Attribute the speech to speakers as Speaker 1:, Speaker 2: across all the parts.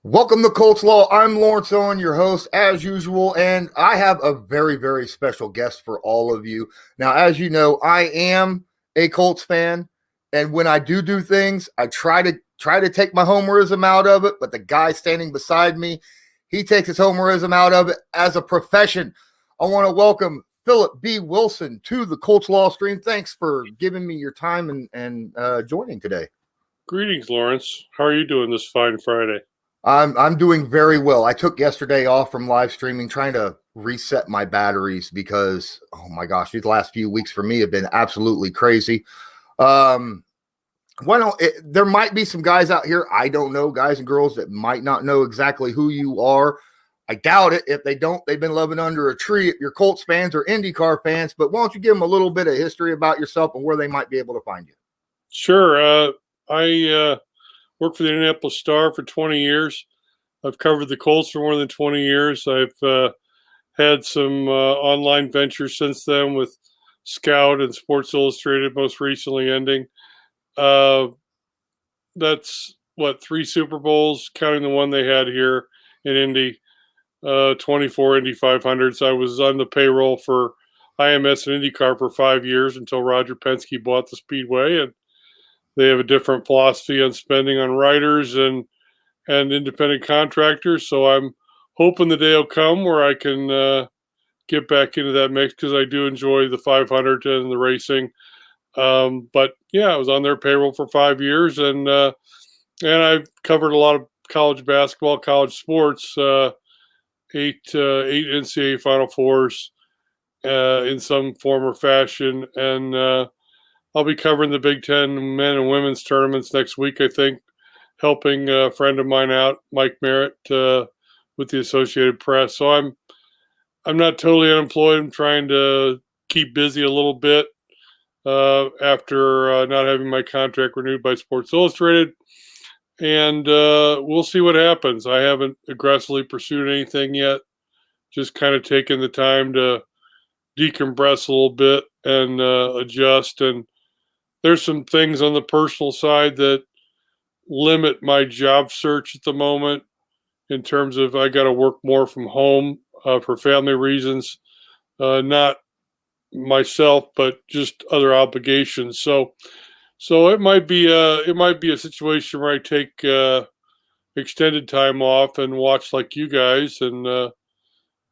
Speaker 1: Welcome to Colts Law. I'm Lawrence Owen, your host, as usual, and I have a very, very special guest for all of you. Now, as you know, I am a Colts fan, and when I do things, I try to take my homerism out of it, but the guy standing beside me, he takes his homerism out of it as a profession. I want to welcome Phillip B. Wilson to the Colts Law stream. Thanks for giving me your time and joining today.
Speaker 2: Greetings, Lawrence. How are you doing this fine Friday?
Speaker 1: I'm doing very well. I took yesterday off from live streaming, trying to reset my batteries because, oh my gosh, these last few weeks for me have been absolutely crazy. There might be some guys out here, I don't know, guys and girls that might not know exactly who you are. I doubt it. If they don't, they've been living under a tree if you're Colts fans or IndyCar fans. But why don't you give them a little bit of history about yourself and where they might be able to find you?
Speaker 2: Sure. I worked for the Indianapolis Star for 20 years. I've covered the Colts for more than 20 years. I've had some online ventures since then with Scout and Sports Illustrated, most recently ending. That's, 3 Super Bowls, counting the one they had here in Indy, 24 Indy 500s. I was on the payroll for IMS and IndyCar for 5 years until Roger Penske bought the Speedway, and they have a different philosophy on spending on writers and independent contractors. So I'm hoping the day will come where I can get back into that mix because I do enjoy the 500 and the racing. But yeah, I was on their payroll for 5 years, and I've covered a lot of college basketball, college sports, 8 NCAA Final Fours in some form or fashion, and I'll be covering the Big Ten men and women's tournaments next week, I think, helping a friend of mine out, Mike Merritt, with the Associated Press. So I'm not totally unemployed. I'm trying to keep busy a little bit after not having my contract renewed by Sports Illustrated. And we'll see what happens. I haven't aggressively pursued anything yet, just kind of taking the time to decompress a little bit and adjust. And there's some things on the personal side that limit my job search at the moment in terms of I got to work more from home for family reasons, not myself, but just other obligations. So it might be a situation where I take extended time off and watch like you guys. And I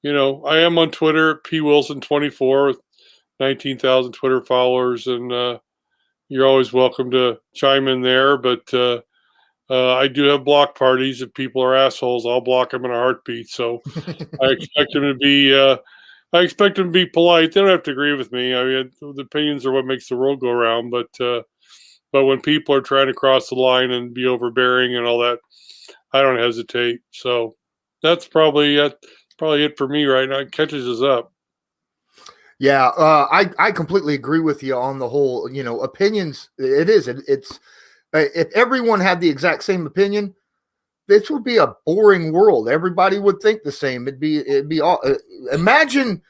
Speaker 2: am on Twitter, pwilson24 with 19,000 Twitter followers, and you're always welcome to chime in there, but I do have block parties. If people are assholes, I'll block them in a heartbeat. So I expect them to be polite. They don't have to agree with me. I mean, the opinions are what makes the world go around. But when people are trying to cross the line and be overbearing and all that, I don't hesitate. So that's probably it for me right now. It catches us up.
Speaker 1: Yeah, I completely agree with you on the whole, opinions. It's if everyone had the exact same opinion, this would be a boring world. Everybody would think the same. It'd be all. Imagine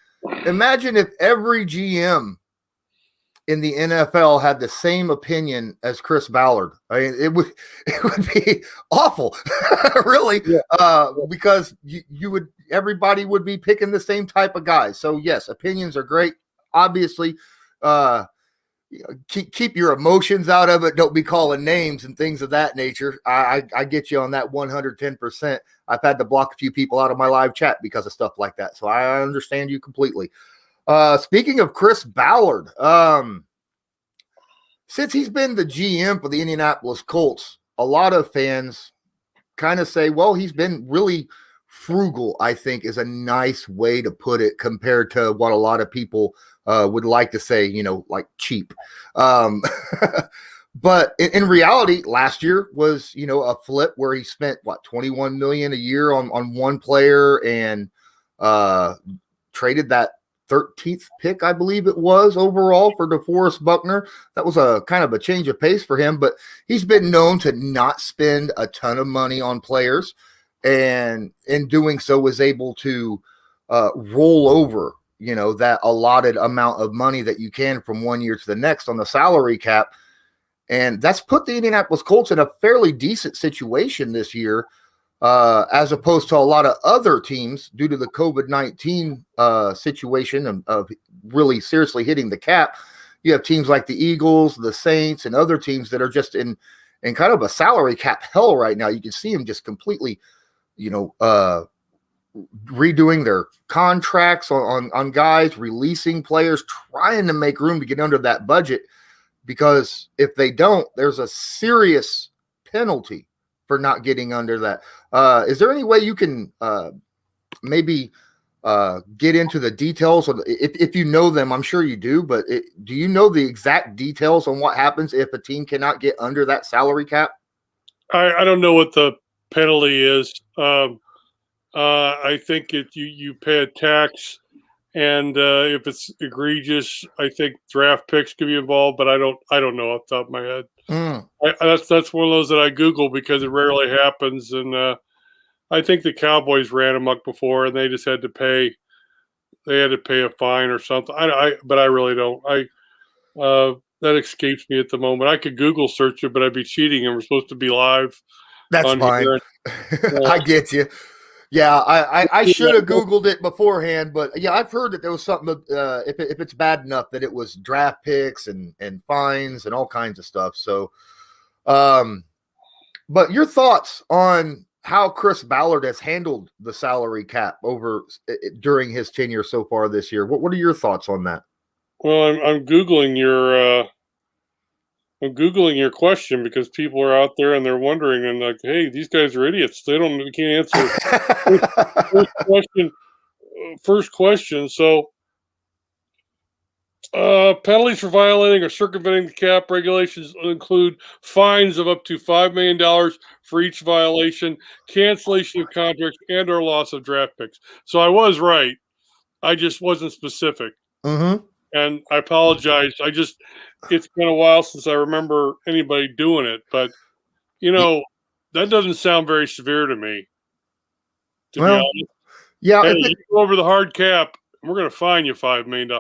Speaker 1: if every GM in the NFL had the same opinion as Chris Ballard. I mean, it would be awful, really, because everybody would be picking the same type of guys. So yes, opinions are great. Obviously, keep your emotions out of it. Don't be calling names and things of that nature. I get you on that 110%. I've had to block a few people out of my live chat because of stuff like that. So I understand you completely. Speaking of Chris Ballard, since he's been the GM for the Indianapolis Colts, a lot of fans kind of say, well, he's been really frugal, I think is a nice way to put it compared to what a lot of people would like to say, like cheap. But in reality, last year was, a flip where he spent $21 million a year on one player and traded that 13th pick, I believe it was overall for DeForest Buckner. That was a kind of a change of pace for him, but he's been known to not spend a ton of money on players, and in doing so was able to roll over, that allotted amount of money that you can from one year to the next on the salary cap. And that's put the Indianapolis Colts in a fairly decent situation this year. as opposed to a lot of other teams due to the COVID-19 situation of really seriously hitting the cap. You have teams like the Eagles, the Saints, and other teams that are just in kind of a salary cap hell right now. You can see them just completely, redoing their contracts on guys, releasing players, trying to make room to get under that budget, because if they don't, there's a serious penalty for not getting under that. Is there any way you can maybe get into the details of, if you know them? I'm sure you do, but do you know the exact details on what happens if a team cannot get under that salary cap?
Speaker 2: I don't know what the penalty is. I think you pay a tax, and if it's egregious, I think draft picks could be involved. But I don't know off the top of my head. That's one of those that I Google because it rarely happens, and I think the Cowboys ran amok before, and they just had to pay. They had to pay a fine or something. But I really don't. That escapes me at the moment. I could Google search it, but I'd be cheating, and we're supposed to be live.
Speaker 1: That's fine. I get you. Yeah, I should have Googled it beforehand, but yeah, I've heard that there was something. If it's bad enough that it was draft picks and fines and all kinds of stuff. So, but your thoughts on how Chris Ballard has handled the salary cap during his tenure so far this year? What are your thoughts on that?
Speaker 2: Well, I'm Googling your question because people are out there and they're wondering and like, hey, these guys are idiots. They can't answer. First question. So, penalties for violating or circumventing the cap regulations include fines of up to $5 million for each violation, cancellation of contracts, and or loss of draft picks. So I was right. I just wasn't specific.
Speaker 1: Mm-hmm.
Speaker 2: And I apologize. It's been a while since I remember anybody doing it, but that doesn't sound very severe to me. To be honest.
Speaker 1: Yeah.
Speaker 2: Hey, you go over the hard cap, and we're going to fine you $5 million.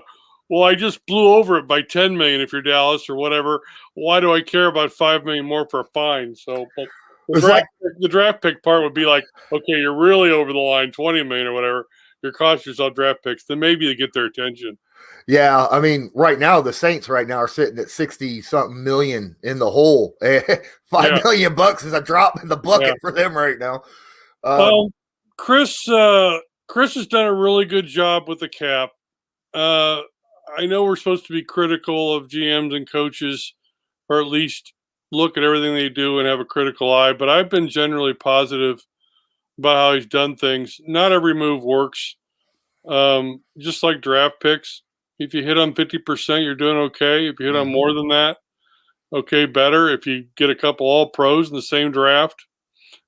Speaker 2: Well, I just blew over it by $10 million if you're Dallas or whatever. Why do I care about $5 million more for a fine? So, but the draft pick part would be like, okay, you're really over the line, $20 million or whatever. You're cost yourself draft picks. Then maybe they get their attention.
Speaker 1: Yeah, I mean, right now the Saints are sitting at 60-something million in the hole. $5 million is a drop in the bucket for them right now.
Speaker 2: Chris has done a really good job with the cap. I know we're supposed to be critical of GMs and coaches, or at least look at everything they do and have a critical eye, but I've been generally positive about how he's done things. Not every move works. Just like draft picks. If you hit on 50%, you're doing okay. If you hit on more than that, okay, better. If you get a couple all-pros in the same draft,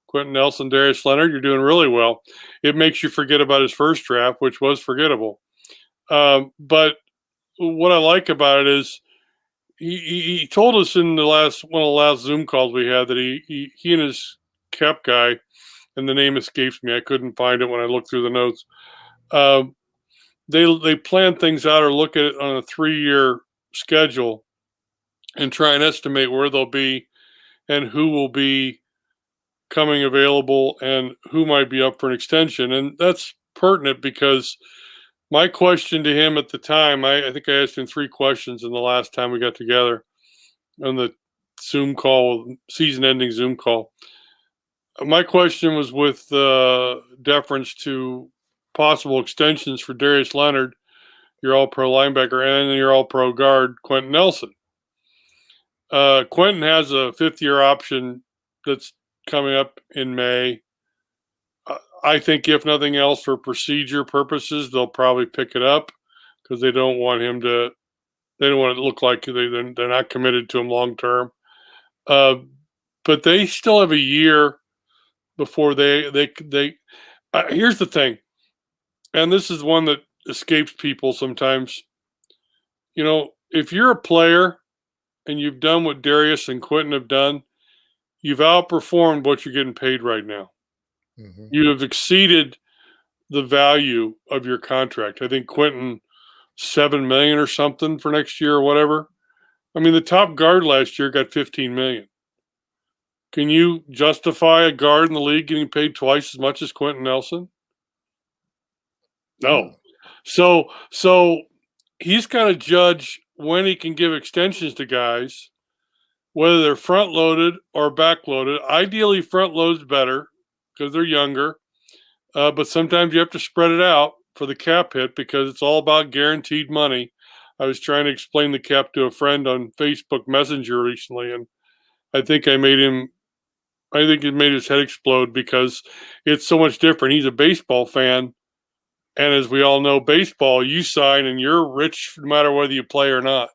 Speaker 2: Quentin Nelson, Darius Leonard, you're doing really well. It makes you forget about his first draft, which was forgettable. But what I like about it is he told us in one of the last Zoom calls we had that he and his cap guy, and the name escapes me. I couldn't find it when I looked through the notes. They plan things out or look at it on a 3-year schedule and try and estimate where they'll be and who will be coming available and who might be up for an extension. And that's pertinent because my question to him at the time, I think I asked him 3 questions in the last time we got together on the Zoom call, season-ending Zoom call. My question was with deference to possible extensions for Darius Leonard, your all-pro linebacker, and your all-pro guard, Quentin Nelson. Quentin has a 5th-year option that's coming up in May. I think if nothing else for procedure purposes, they'll probably pick it up because they don't want him to. They don't want it to look like they're not committed to him long term. But they still have a year before they. Here's the thing, and this is one that escapes people sometimes. If you're a player and you've done what Darius and Quentin have done, you've outperformed what you're getting paid right now. Mm-hmm. You have exceeded the value of your contract. I think Quentin $7 million or something for next year or whatever. I mean, the top guard last year got $15 million. Can you justify a guard in the league getting paid twice as much as Quentin Nelson? No. So he's got to judge when he can give extensions to guys, whether they're front loaded or back loaded. Ideally, front load's better because they're younger, but sometimes you have to spread it out for the cap hit because it's all about guaranteed money. I was trying to explain the cap to a friend on Facebook Messenger recently, and I think it made his head explode because it's so much different. He's a baseball fan, and as we all know, baseball, you sign and you're rich no matter whether you play or not.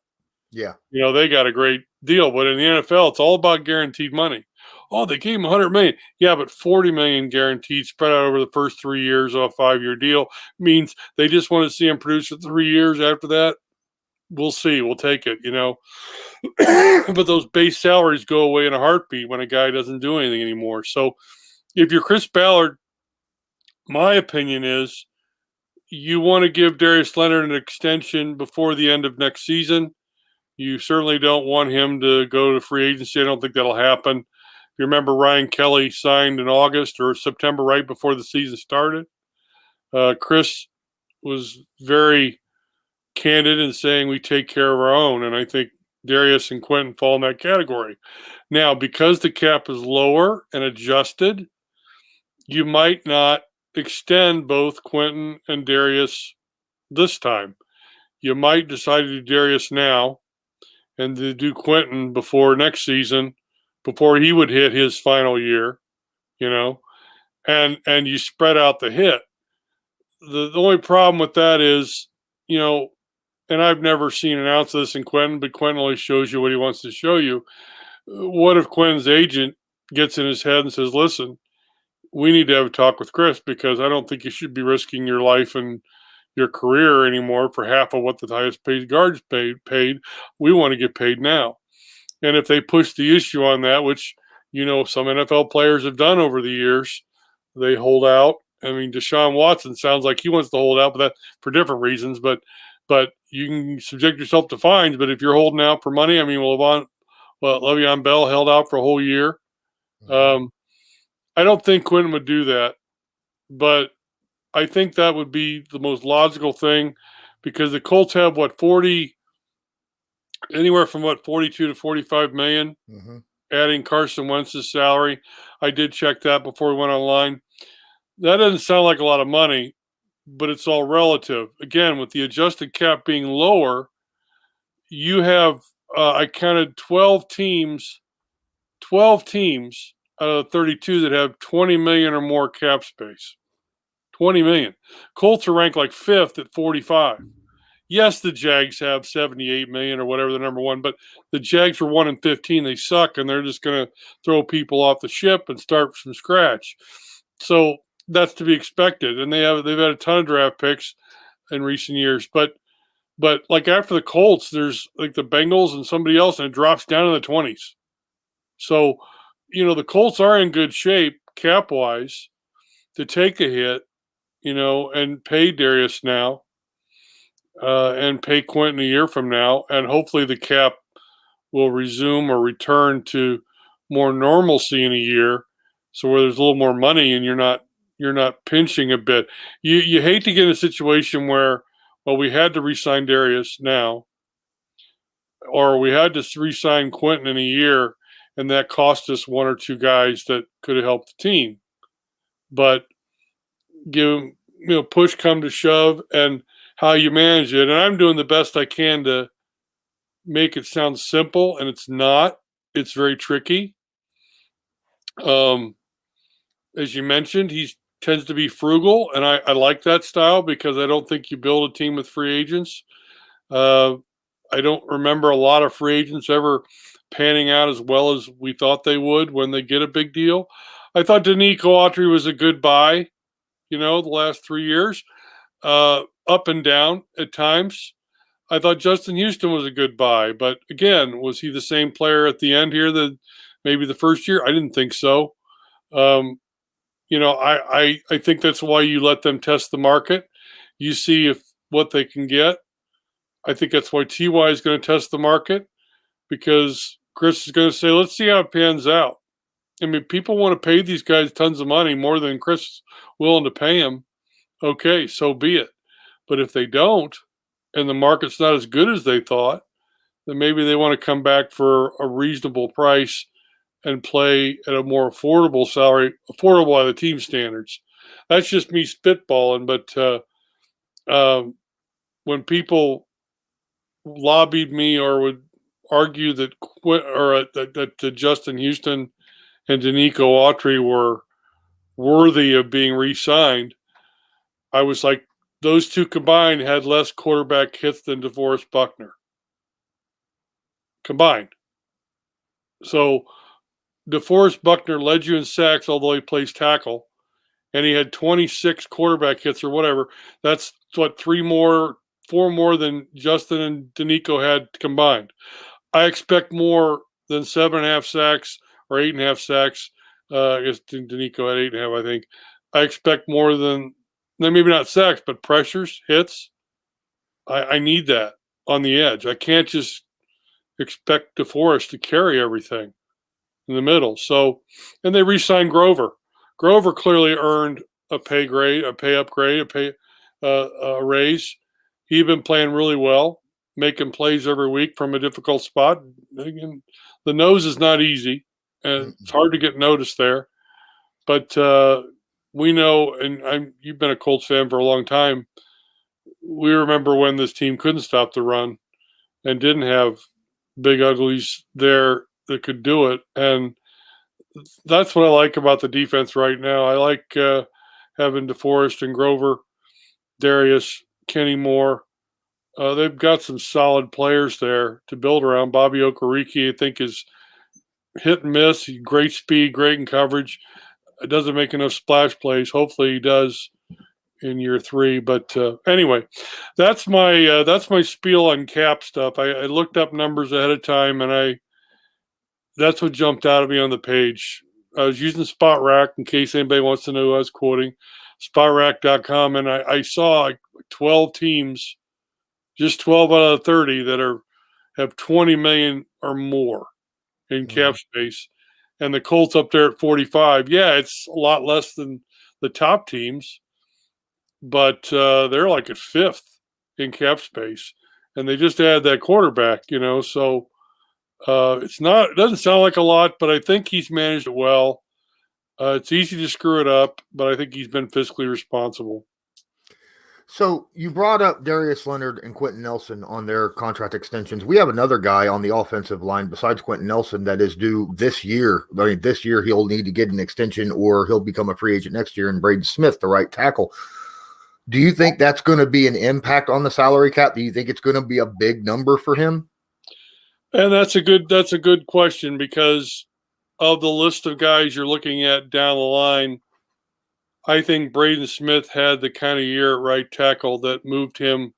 Speaker 1: Yeah.
Speaker 2: They got a great deal, but in the NFL, it's all about guaranteed money. Oh, they gave him $100 million. Yeah, but $40 million guaranteed spread out over the first 3 years of a 5-year deal means they just want to see him produce for 3 years. After that, we'll see. We'll take it, But those base salaries go away in a heartbeat when a guy doesn't do anything anymore. So if you're Chris Ballard, my opinion is you want to give Darius Leonard an extension before the end of next season. You certainly don't want him to go to free agency. I don't think that'll happen. If you remember, Ryan Kelly signed in August or September right before the season started. Chris was very candid in saying we take care of our own, and I think Darius and Quentin fall in that category. Now, because the cap is lower and adjusted, you might not extend both Quentin and Darius this time. You might decide to do Darius now and to do Quentin before next season, before he would hit his final year, and you spread out the hit. The only problem with that is, and I've never seen an ounce of this in Quentin, but Quentin only shows you what he wants to show you. What if Quentin's agent gets in his head and says, listen, we need to have a talk with Chris because I don't think you should be risking your life and your career anymore for half of what the highest paid guards paid. We want to get paid now. And if they push the issue on that, which, some NFL players have done over the years, they hold out. I mean, Deshaun Watson sounds like he wants to hold out, but that for different reasons. But you can subject yourself to fines. But if you're holding out for money, I mean, Le'Veon Bell held out for a whole year. I don't think Quentin would do that, but I think that would be the most logical thing because the Colts have anywhere from 42 to 45 million, adding Carson Wentz's salary. I did check that before we went online. That doesn't sound like a lot of money, but it's all relative. Again, with the adjusted cap being lower, you have, I counted 12 teams out of 32 that have 20 million or more cap space. 20 million. Colts are ranked like 5th at 45. Yes, the Jags have 78 million or whatever the number one, but the Jags are 1-15. They suck, and they're just going to throw people off the ship and start from scratch. So that's to be expected. And they've had a ton of draft picks in recent years. But like after the Colts, there's like the Bengals and somebody else, and it drops down in the 20s. So, the Colts are in good shape cap-wise to take a hit, and pay Darius now and pay Quentin a year from now. And hopefully the cap will resume or return to more normalcy in a year. So where there's a little more money and you're not pinching a bit. You hate to get in a situation where, we had to re-sign Darius now, or we had to re-sign Quentin in a year, and that cost us one or two guys that could have helped the team. But push come to shove and how you manage it. And I'm doing the best I can to make it sound simple, and it's not. It's very tricky. As you mentioned, he tends to be frugal, and I like that style because I don't think you build a team with free agents. I don't remember a lot of free agents ever panning out as well as we thought they would when they get a big deal. I thought Danico Autry was a good buy, the last 3 years, up and down at times. I thought Justin Houston was a good buy, but again, was he the same player at the end here that maybe the first year? I didn't think so. I think that's why you let them test the market. You see what they can get. I think that's why TY is going to test the market because Chris is going to say, let's see how it pans out. I mean, people want to pay these guys tons of money, more than Chris is willing to pay them. Okay, so be it. But if they don't, and the market's not as good as they thought, then maybe they want to come back for a reasonable price and play at a more affordable salary, affordable by the team standards. That's just me spitballing. But when people lobbied me or would argue that Justin Houston and Danico Autry were worthy of being re-signed, I was like, those two combined had less quarterback hits than DeForest Buckner. Combined. So DeForest Buckner led you in sacks, although he plays tackle, and he had 26 quarterback hits or whatever. That's what, 4 more than Justin and Danico had combined. I expect more than 7.5 sacks or 8.5 sacks. I guess Danico had 8.5, I think. I expect more than, maybe not sacks, but pressures, hits. I need that on the edge. I can't just expect DeForest to carry everything in the middle. So, and they re-signed Grover. Grover clearly earned a pay upgrade, a raise. He'd been playing really well, making plays every week from a difficult spot. Again, the nose is not easy, and it's hard to get noticed there. But we know, and you've been a Colts fan for a long time. We remember when this team couldn't stop the run and didn't have big uglies there that could do it. And that's what I like about the defense right now. I like having DeForest and Grover, Darius, Kenny Moore. They've got some solid players there to build around. Bobby Okereke, I think, is hit and miss. Great speed, great in coverage. It doesn't make enough splash plays. Hopefully he does in year 3. But anyway, that's my spiel on cap stuff. I looked up numbers ahead of time, and that's what jumped out at me on the page. I was using Spot Rack in case anybody wants to know who I was quoting, spotrack.com, and I saw like 12 teams, just 12 out of 30 that have 20 million or more in cap space, and the Colts up there at 45. Yeah, it's a lot less than the top teams, but they're like at 5th in cap space, and they just added that quarterback, so it doesn't sound like a lot, but I think he's managed it well. It's easy to screw it up, but I think he's been fiscally responsible.
Speaker 1: So you brought up Darius Leonard and Quentin Nelson on their contract extensions. We have another guy on the offensive line besides Quentin Nelson that is due this year. I mean, this year he'll need to get an extension or he'll become a free agent next year, and Braden Smith, the right tackle. Do you think that's going to be an impact on the salary cap? Do you think it's going to be a big number for him?
Speaker 2: And that's a good question, because of the list of guys you're looking at down the line, I think Braden Smith had the kind of year at right tackle that moved him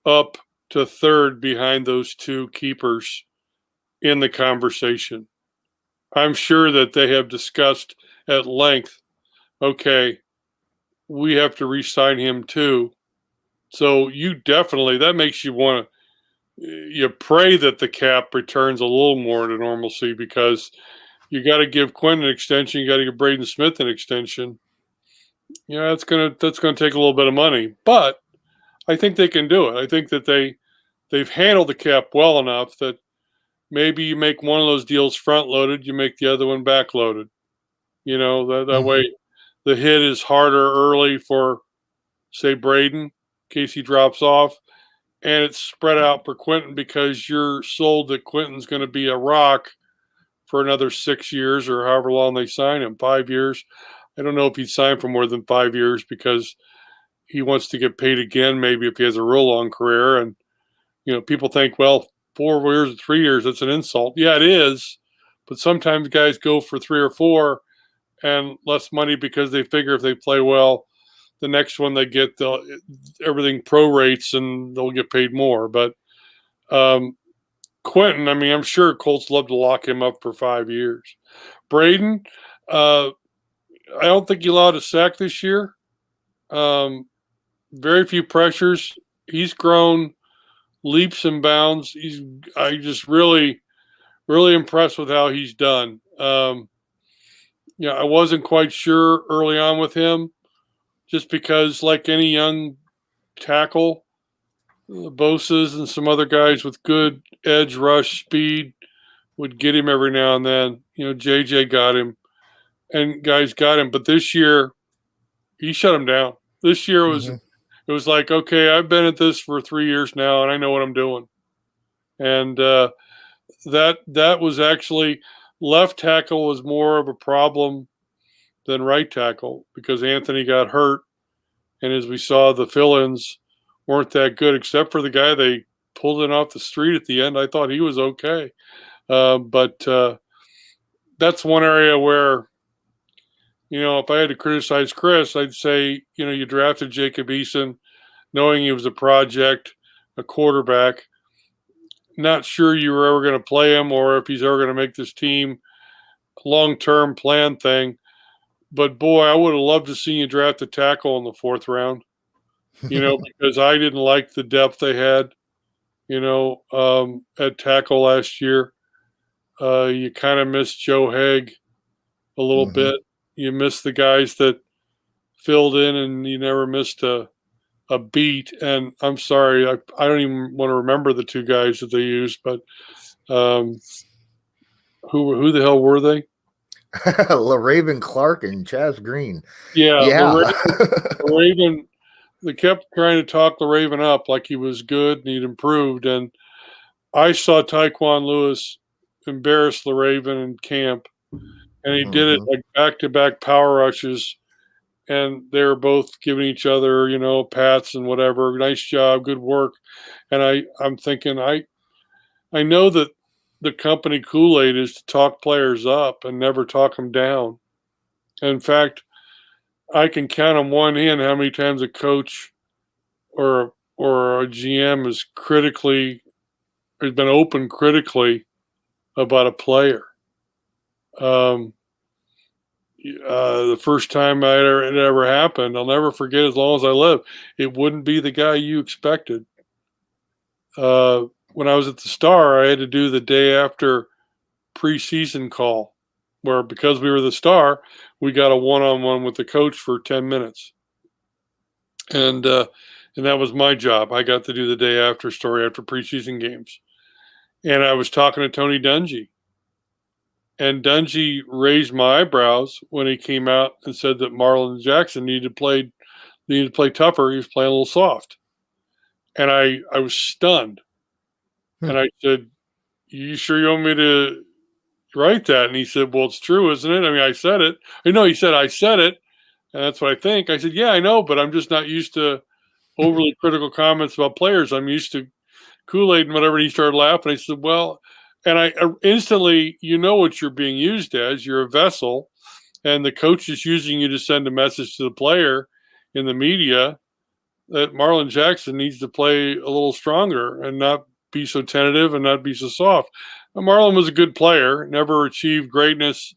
Speaker 2: up to 3rd behind those two keepers in the conversation. I'm sure that they have discussed at length, okay, we have to re-sign him too. So that makes you want to, you pray that the cap returns a little more to normalcy, because you got to give Quentin an extension, you got to give Braden Smith an extension. That's gonna take a little bit of money, but I think they can do it. I think that they've handled the cap well enough that maybe you make one of those deals front loaded, you make the other one back loaded. That way the hit is harder early for, say, Braden, in case he drops off, and it's spread out for Quentin because you're sold that Quentin's going to be a rock for another 6 years or however long they sign him, 5 years. I don't know if he'd sign for more than 5 years because he wants to get paid again, maybe if he has a real long career. And, people think, well, 4 years or 3 years, that's an insult. Yeah, it is. But sometimes guys go for 3 or 4 and less money because they figure if they play well, the next one they get, everything prorates and they'll get paid more. But Quentin, I mean, I'm sure Colts love to lock him up for 5 years. Braden, I don't think he allowed a sack this year. Very few pressures. He's grown leaps and bounds. I just really, really impressed with how he's done. I wasn't quite sure early on with him, just because, like any young tackle, Bosa's and some other guys with good edge rush speed would get him every now and then. JJ got him, and guys got him. But this year, he shut him down. This year it was like, okay, I've been at this for 3 years now, and I know what I'm doing. And that was actually, left tackle was more of a problem than right tackle because Anthony got hurt, and as we saw, the fill-ins weren't that good, except for the guy they pulled in off the street at the end. I thought he was okay, but that's one area where, if I had to criticize Chris, I'd say, you drafted Jacob Eason knowing he was a project, a quarterback, not sure you were ever going to play him or if he's ever going to make this team long-term plan thing. But boy, I would have loved to see you draft a tackle in the 4th round, because I didn't like the depth they had, at tackle last year. You kind of missed Joe Haig a little bit. You missed the guys that filled in, and you never missed a beat. And I'm sorry, I don't even want to remember the 2 guys that they used, but who the hell were they?
Speaker 1: LaRaven Clark and Chaz Green.
Speaker 2: Yeah. LaRaven, they kept trying to talk LaRaven up like he was good and he'd improved. And I saw Tyquan Lewis embarrass LaRaven in camp, and he did it like back-to-back power rushes, and they were both giving each other, pats and whatever. Nice job, good work. And I'm thinking, I know that the company Kool-Aid is to talk players up and never talk them down. In fact, I can count on one hand how many times a coach or a GM has been open critically about a player. The first time it ever happened, I'll never forget as long as I live. It wouldn't be the guy you expected. When I was at the Star, I had to do the day after preseason call, where because we were the Star, we got a one-on-one with the coach for 10 minutes. And that was my job. I got to do the day after story after preseason games. And I was talking to Tony Dungy. And Dungy raised my eyebrows when he came out and said that Marlon Jackson needed to play tougher. He was playing a little soft. And I was stunned. And I said, "You sure you want me to write that?" And he said, "Well, it's true, isn't it? I mean, I said it." He said, "I said it. And that's what I think." I said, "Yeah, I know, but I'm just not used to overly critical comments about players. I'm used to Kool-Aid and whatever." And he started laughing. I said, "Well," and I instantly, what you're being used as. You're a vessel, and the coach is using you to send a message to the player in the media that Marlon Jackson needs to play a little stronger and not be so tentative and not be so soft. And Marlon was a good player, never achieved greatness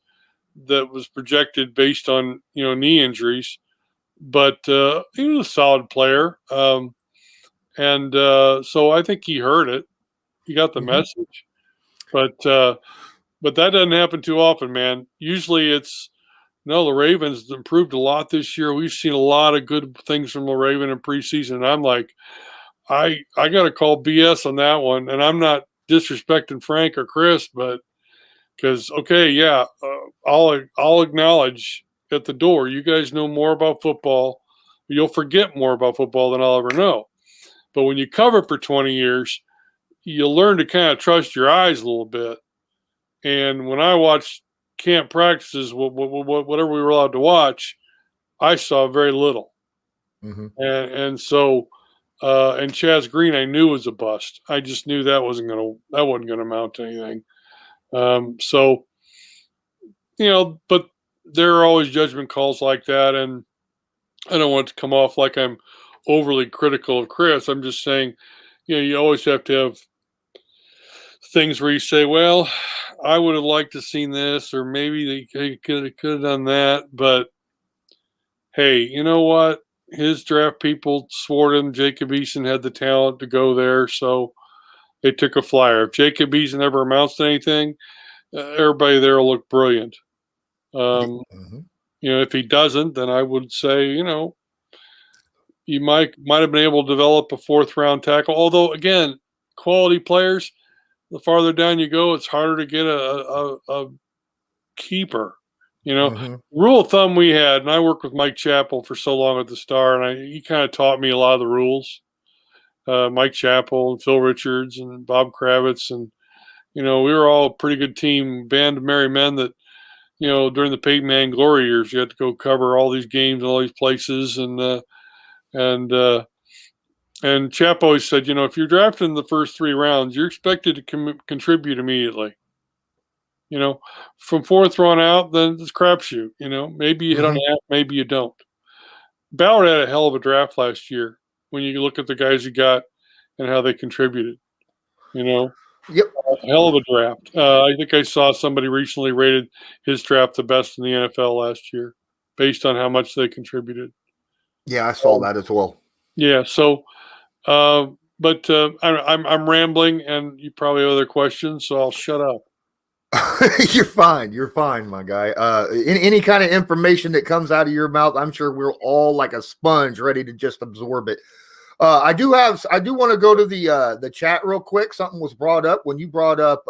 Speaker 2: that was projected based on, knee injuries, but he was a solid player. So I think he heard it. He got the message. But that doesn't happen too often, man. Usually the Ravens improved a lot this year. We've seen a lot of good things from the Raven in preseason. And I'm like, I got to call BS on that one. And I'm not disrespecting Frank or Chris, but because, okay, yeah, I'll acknowledge at the door, you guys know more about football. You'll forget more about football than I'll ever know. But when you cover for 20 years, you'll learn to kind of trust your eyes a little bit. And when I watched camp practices, whatever we were allowed to watch, I saw very little. And so Chaz Green, I knew was a bust. I just knew that wasn't going to amount to anything. But there are always judgment calls like that, and I don't want it to come off like I'm overly critical of Chris. I'm just saying, you always have to have things where you say, well, I would have liked to have seen this, or maybe they could have done that. But hey, you know what? His draft people swore him Jacob Eason had the talent to go there, so they took a flyer. If Jacob Eason ever amounts to anything, everybody there will look brilliant.
Speaker 1: Mm-hmm.
Speaker 2: If he doesn't, then I would say, you might have been able to develop a 4th-round tackle. Although, again, quality players, the farther down you go, it's harder to get a keeper.
Speaker 1: Mm-hmm.
Speaker 2: Rule of thumb we had, and I worked with Mike Chappell for so long at the Star, and he kind of taught me a lot of the rules. Mike Chappell and Phil Richards and Bob Kravitz, and we were all a pretty good team, band of merry men that during the Peyton Manning glory years, you had to go cover all these games and all these places, and Chap always said, if you're drafted in the first 3 rounds, you're expected to contribute immediately. From 4th round out, then it's crapshoot. Maybe you hit on that, maybe you don't. Ballard had a hell of a draft last year when you look at the guys he got and how they contributed.
Speaker 1: Yep.
Speaker 2: A hell of a draft. I think I saw somebody recently rated his draft the best in the NFL last year based on how much they contributed.
Speaker 1: Yeah, I saw that as well.
Speaker 2: Yeah, so but I'm rambling, and you probably have other questions, so I'll shut up.
Speaker 1: You're fine, my guy. Any kind of information that comes out of your mouth, I'm sure we're all like a sponge, ready to just absorb it. I do want to go to the chat real quick. Something was brought up when you brought up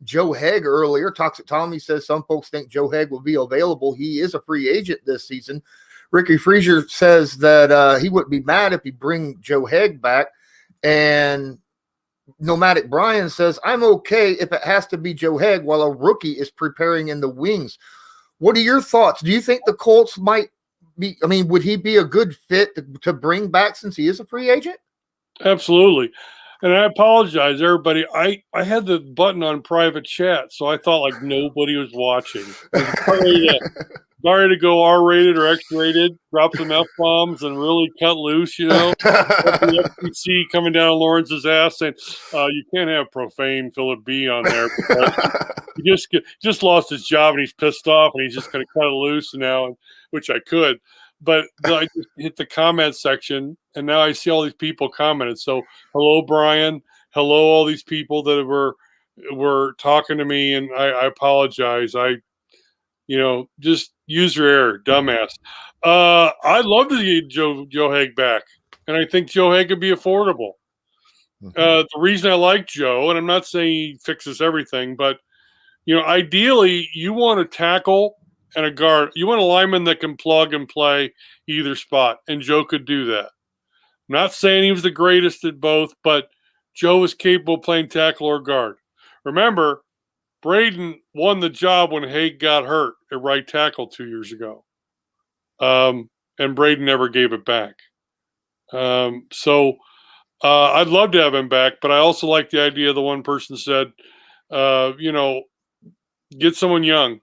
Speaker 1: Joe Haeg earlier. Toxic Tommy says some folks think Joe Haeg will be available. He is a free agent this season. Ricky Frazier says that he wouldn't be mad if he bring Joe Haeg back. And Nomadic Brian says, I'm okay if it has to be Joe Haeg while a rookie is preparing in the wings. What are your thoughts? Do you think the Colts might be, would he be a good fit to bring back since he is a free agent?
Speaker 2: Absolutely. And I apologize, everybody. I had the button on private chat, so I thought like nobody was watching. Sorry to go R-rated or X-rated, drop some F-bombs and really cut loose, the FCC coming down on Lawrence's ass saying, you can't have profane Phillip B on there. He just lost his job and he's pissed off and he's just going to cut it loose now, which I could. But I just hit the comment section, and now I see all these people commented. So, hello, Brian. Hello, all these people that were talking to me, and I apologize. Just use your error, dumbass. I'd love to get Joe Haeg back, and I think Joe Haeg could be affordable. The reason I like Joe, and I'm not saying he fixes everything, but ideally, you want a tackle and a guard. You want a lineman that can plug and play either spot, and Joe could do that. I'm not saying he was the greatest at both, but Joe was capable of playing tackle or guard. Remember, Braden won the job when Haeg got hurt at right tackle 2 years ago. And Braden never gave it back. So I'd love to have him back, but I also like the idea the one person said, get someone young.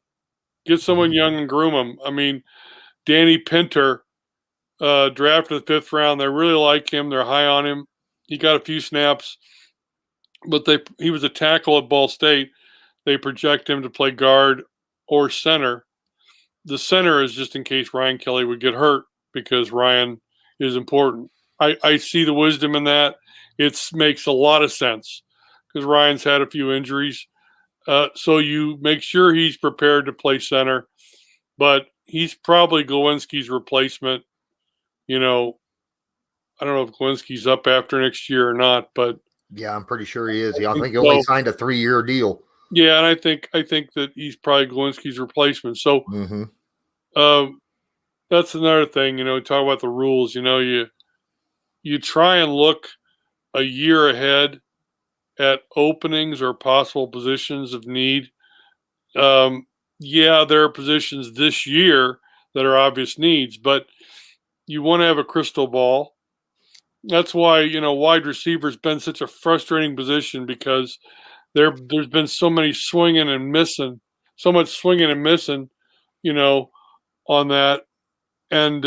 Speaker 2: Get someone young and groom them. Danny Pinter, drafted the 5th round. They really like him. They're high on him. He got a few snaps, but he was a tackle at Ball State. They project him to play guard or center. The center is just in case Ryan Kelly would get hurt because Ryan is important. I see the wisdom in that. It makes a lot of sense because Ryan's had a few injuries. So you make sure he's prepared to play center, but he's probably Glowinski's replacement. I don't know if Glowinski's up after next year or not, but
Speaker 1: yeah, I'm pretty sure he is. I think he only signed a 3-year deal.
Speaker 2: Yeah, and I think that he's probably Glowinski's replacement. So that's another thing. Talk about the rules. You try and look a year ahead at openings or possible positions of need. Yeah, there are positions this year that are obvious needs, but you want to have a crystal ball. That's why, wide receiver's been such a frustrating position because there's been so much swinging and missing, on that. And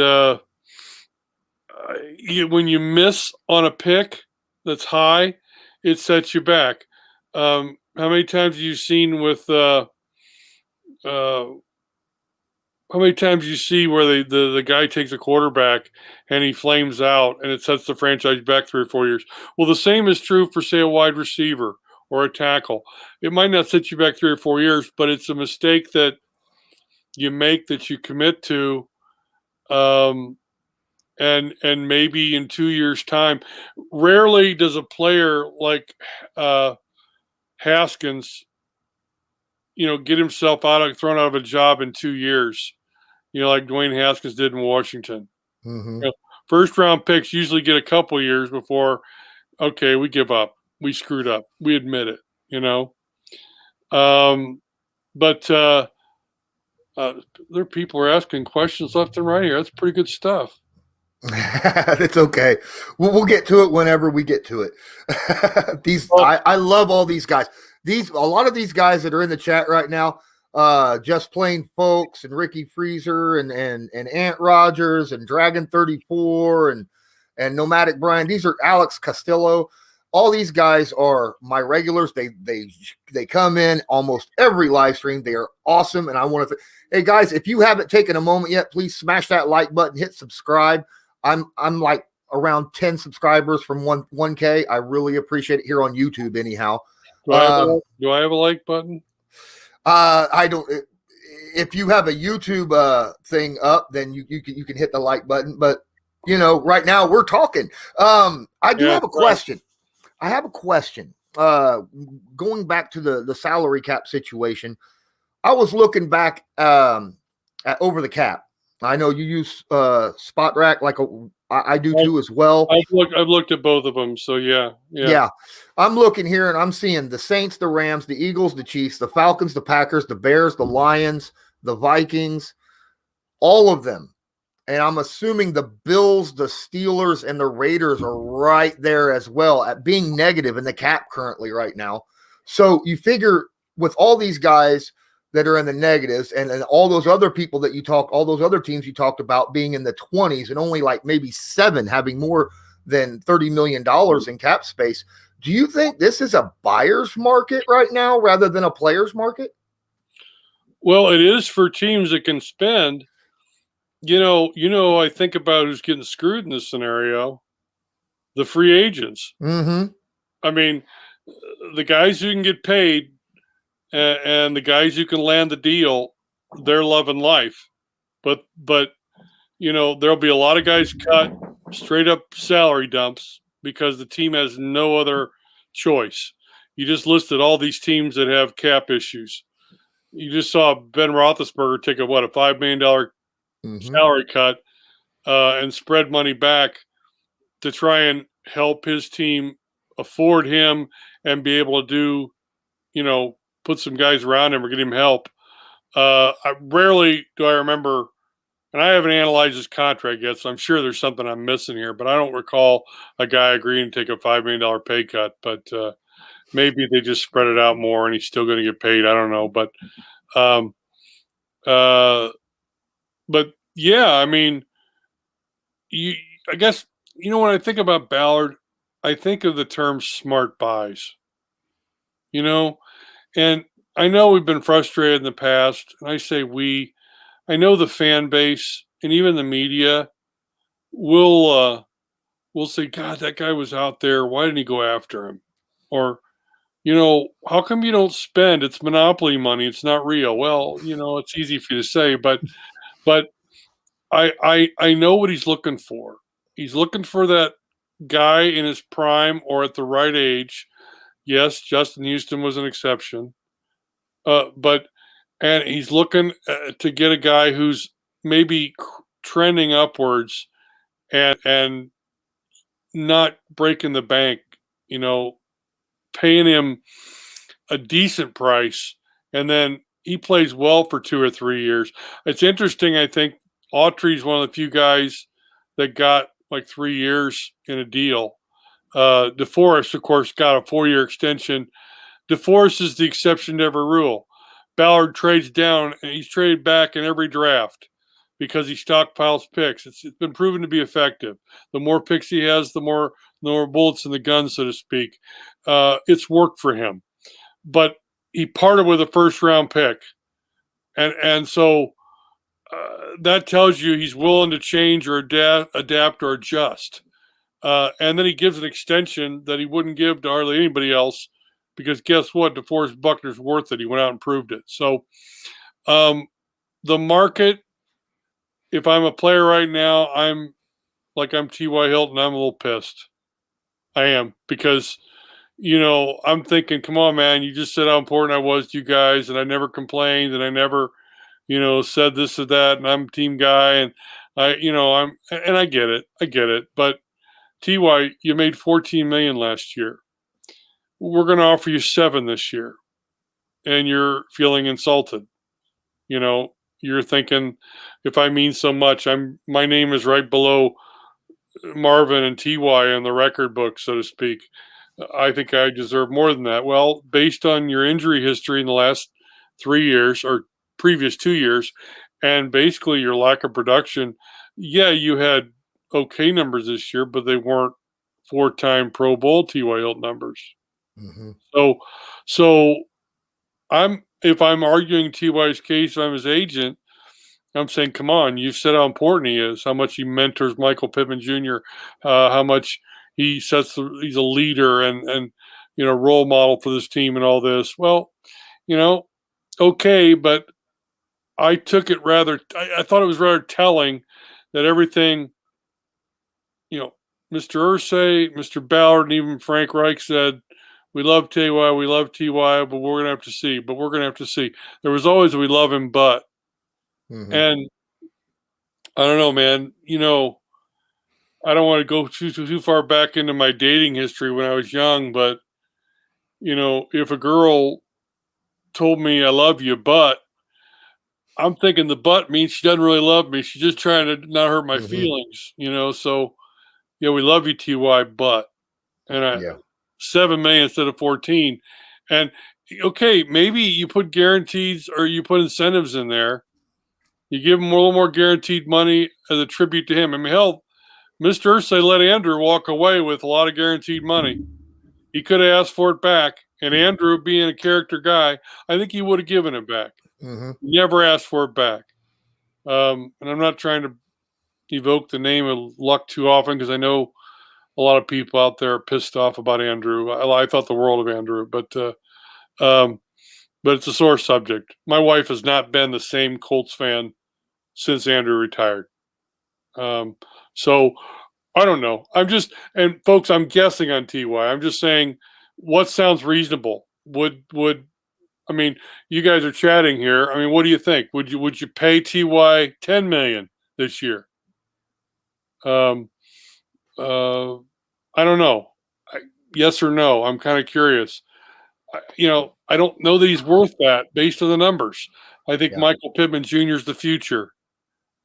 Speaker 2: when you miss on a pick that's high, it sets you back. How many times have you seen how many times you see where the guy takes a quarterback and he flames out and it sets the franchise back 3 or 4 years? Well, the same is true for, say, a wide receiver or a tackle. It might not set you back 3 or 4 years, but it's a mistake that you make that you commit to, and maybe in 2 years' time. Rarely does a player like Haskins, get himself thrown out of a job in 2 years. Like Dwayne Haskins did in Washington.
Speaker 1: Mm-hmm.
Speaker 2: First round picks usually get a couple years before, okay, we give up. We screwed up. We admit it, But there are people are asking questions left and right here. That's pretty good stuff.
Speaker 1: It's okay. We'll get to it whenever we get to it. I love all these guys. A lot of these guys that are in the chat right now, Just Plain Folks and Ricky Freezer and Ant Rogers and Dragon 34 and Nomadic Brian. These are Alex Castillo. All these guys are my regulars. They come in almost every live stream. They are awesome. And I want to, hey guys, if you haven't taken a moment yet, please smash that like button, hit subscribe. I'm like around 10 subscribers from 1K. I really appreciate it here on YouTube anyhow.
Speaker 2: Do I have a like button?
Speaker 1: I don't. If you have a YouTube thing up, then you can hit the like button. But right now we're talking. I do have a question. I have a question. Going back to the salary cap situation, I was looking back at Over the Cap. I know you use Spot Rack like I do too as well.
Speaker 2: I've looked at both of them, so yeah.
Speaker 1: I'm looking here and I'm seeing the Saints, the Rams, the Eagles, the Chiefs, the Falcons, the Packers, the Bears, the Lions, the Vikings, all of them. And I'm assuming the Bills, the Steelers, and the Raiders are right there as well at being negative in the cap currently right now. So you figure with all these guys that are in the negatives and all those other people that all those other teams you talked about being in the 20s and only like maybe 7 having more than $30 million in cap space. Do you think this is a buyer's market right now rather than a player's market?
Speaker 2: Well, it is for teams that can spend. I think about who's getting screwed in this scenario. The free agents.
Speaker 1: Mm-hmm.
Speaker 2: I mean, the guys who can get paid and the guys who can land the deal, they're loving life. But there'll be a lot of guys cut straight up salary dumps because the team has no other choice. You just listed all these teams that have cap issues. You just saw Ben Roethlisberger take a $5 million salary cut and spread money back to try and help his team afford him and be able to do, put some guys around him or get him help. Rarely do I remember, and I haven't analyzed his contract yet, so I'm sure there's something I'm missing here, but I don't recall a guy agreeing to take a $5 million pay cut, but maybe they just spread it out more and he's still going to get paid. I don't know. But yeah, I mean, I guess, when I think about Ballard, I think of the term smart buys, and I know we've been frustrated in the past, and I say I know the fan base and even the media will say, God, that guy was out there. Why didn't he go after him? Or, how come you don't spend? It's monopoly money. It's not real. Well, it's easy for you to say, but I know what he's looking for. He's looking for that guy in his prime or at the right age. Yes, Justin Houston was an exception. And he's looking to get a guy who's maybe trending upwards and not breaking the bank, paying him a decent price. And then he plays well for 2 or 3 years. It's interesting. I think Autry's one of the few guys that got like 3 years in a deal. DeForest, of course, got a 4-year extension. DeForest is the exception to every rule. Ballard trades down, and he's traded back in every draft because he stockpiles picks. It's been proven to be effective. The more picks he has, the more bullets in the gun, so to speak. It's worked for him. But he parted with a first-round pick. And so that tells you he's willing to change or adapt or adjust. And then he gives an extension that he wouldn't give to hardly anybody else because guess what? DeForest Buckner's worth it. He went out and proved it. So the market, if I'm a player right now, I'm T.Y. Hilton. I'm a little pissed. I am, because, I'm thinking, come on, man, you just said how important I was to you guys, and I never complained, and I never, said this or that, and I'm a team guy, and I get it. But Ty, you made $14 million last year. We're going to offer you $7 million this year, and you're feeling insulted. You're thinking, if I mean so much, my name is right below Marvin and Ty on the record book, so to speak. I think I deserve more than that. Well, based on your injury history in the last 3 years or previous 2 years, and basically your lack of production, yeah, you had okay numbers this year, but they weren't 4-time Pro Bowl T.Y. Hilton numbers.
Speaker 1: Mm-hmm.
Speaker 2: So if I'm arguing T.Y.'s case, if I'm his agent, I'm saying, come on, you said how important he is, how much he mentors Michael Pittman Jr., how much he he's a leader and role model for this team and all this. Well, okay, but I took it I thought it was rather telling that everything, Mr. Irsay, Mr. Ballard, and even Frank Reich said, we love T.Y., but we're going to have to see. But we're going to have to see. There was always a we love him, but. Mm-hmm. And I don't know, man. I don't want to go too far back into my dating history when I was young, but, if a girl told me I love you, but I'm thinking the but means she doesn't really love me. She's just trying to not hurt my feelings, So, yeah, we love you, T.Y., but. And 7 million instead of 14. And okay, maybe you put guarantees or you put incentives in there. You give him a little more guaranteed money as a tribute to him. I mean, hell, Mr. Irsay let Andrew walk away with a lot of guaranteed money. He could have asked for it back. And Andrew, being a character guy, I think he would have given it back. Mm-hmm. He never asked for it back. And I'm not trying to evoke the name of Luck too often, because I know a lot of people out there are pissed off about Andrew. I thought the world of Andrew, but it's a sore subject. My wife has not been the same Colts fan since Andrew retired. So I don't know. And folks, I'm guessing on T.Y. I'm just saying what sounds reasonable. I mean, you guys are chatting here. I mean, what do you think? Would you pay T.Y. $10 million this year? I don't know. Yes or no? I'm kind of curious. I don't know that he's worth that based on the numbers. I think Michael Pittman Jr. is the future.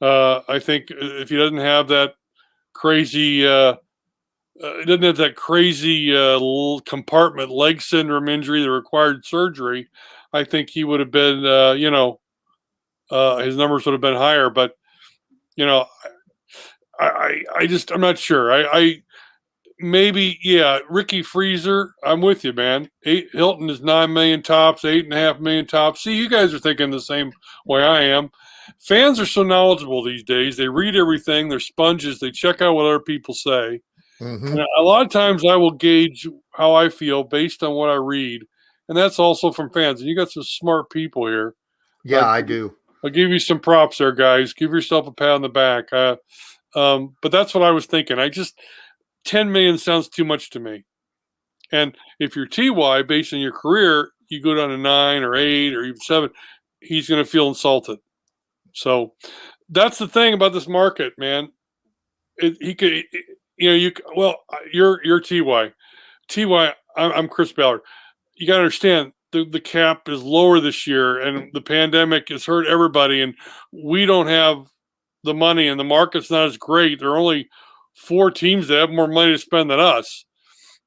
Speaker 2: I think if he doesn't have that crazy, compartment leg syndrome injury that required surgery, I think he would have been, his numbers would have been higher. But, I'm not sure. Maybe, Ricky Freezer, I'm with you, man. Hilton is 9 million tops, 8.5 million tops. See, you guys are thinking the same way I am. Fans are so knowledgeable these days. They read everything. They're sponges. They check out what other people say. Mm-hmm. And a lot of times I will gauge how I feel based on what I read. And that's also from fans. And you got some smart people here.
Speaker 1: Yeah, I do.
Speaker 2: I'll give you some props there, guys. Give yourself a pat on the back. But that's what I was thinking. 10 million sounds too much to me. And if you're T.Y., based on your career, you go down to 9 or 8 or even 7, he's going to feel insulted. So that's the thing about this market, man. You're T.Y. T.Y., I'm Chris Ballard. You got to understand, the cap is lower this year, and the pandemic has hurt everybody, and we don't have the money, and the market's not as great. There are only 4 teams that have more money to spend than us,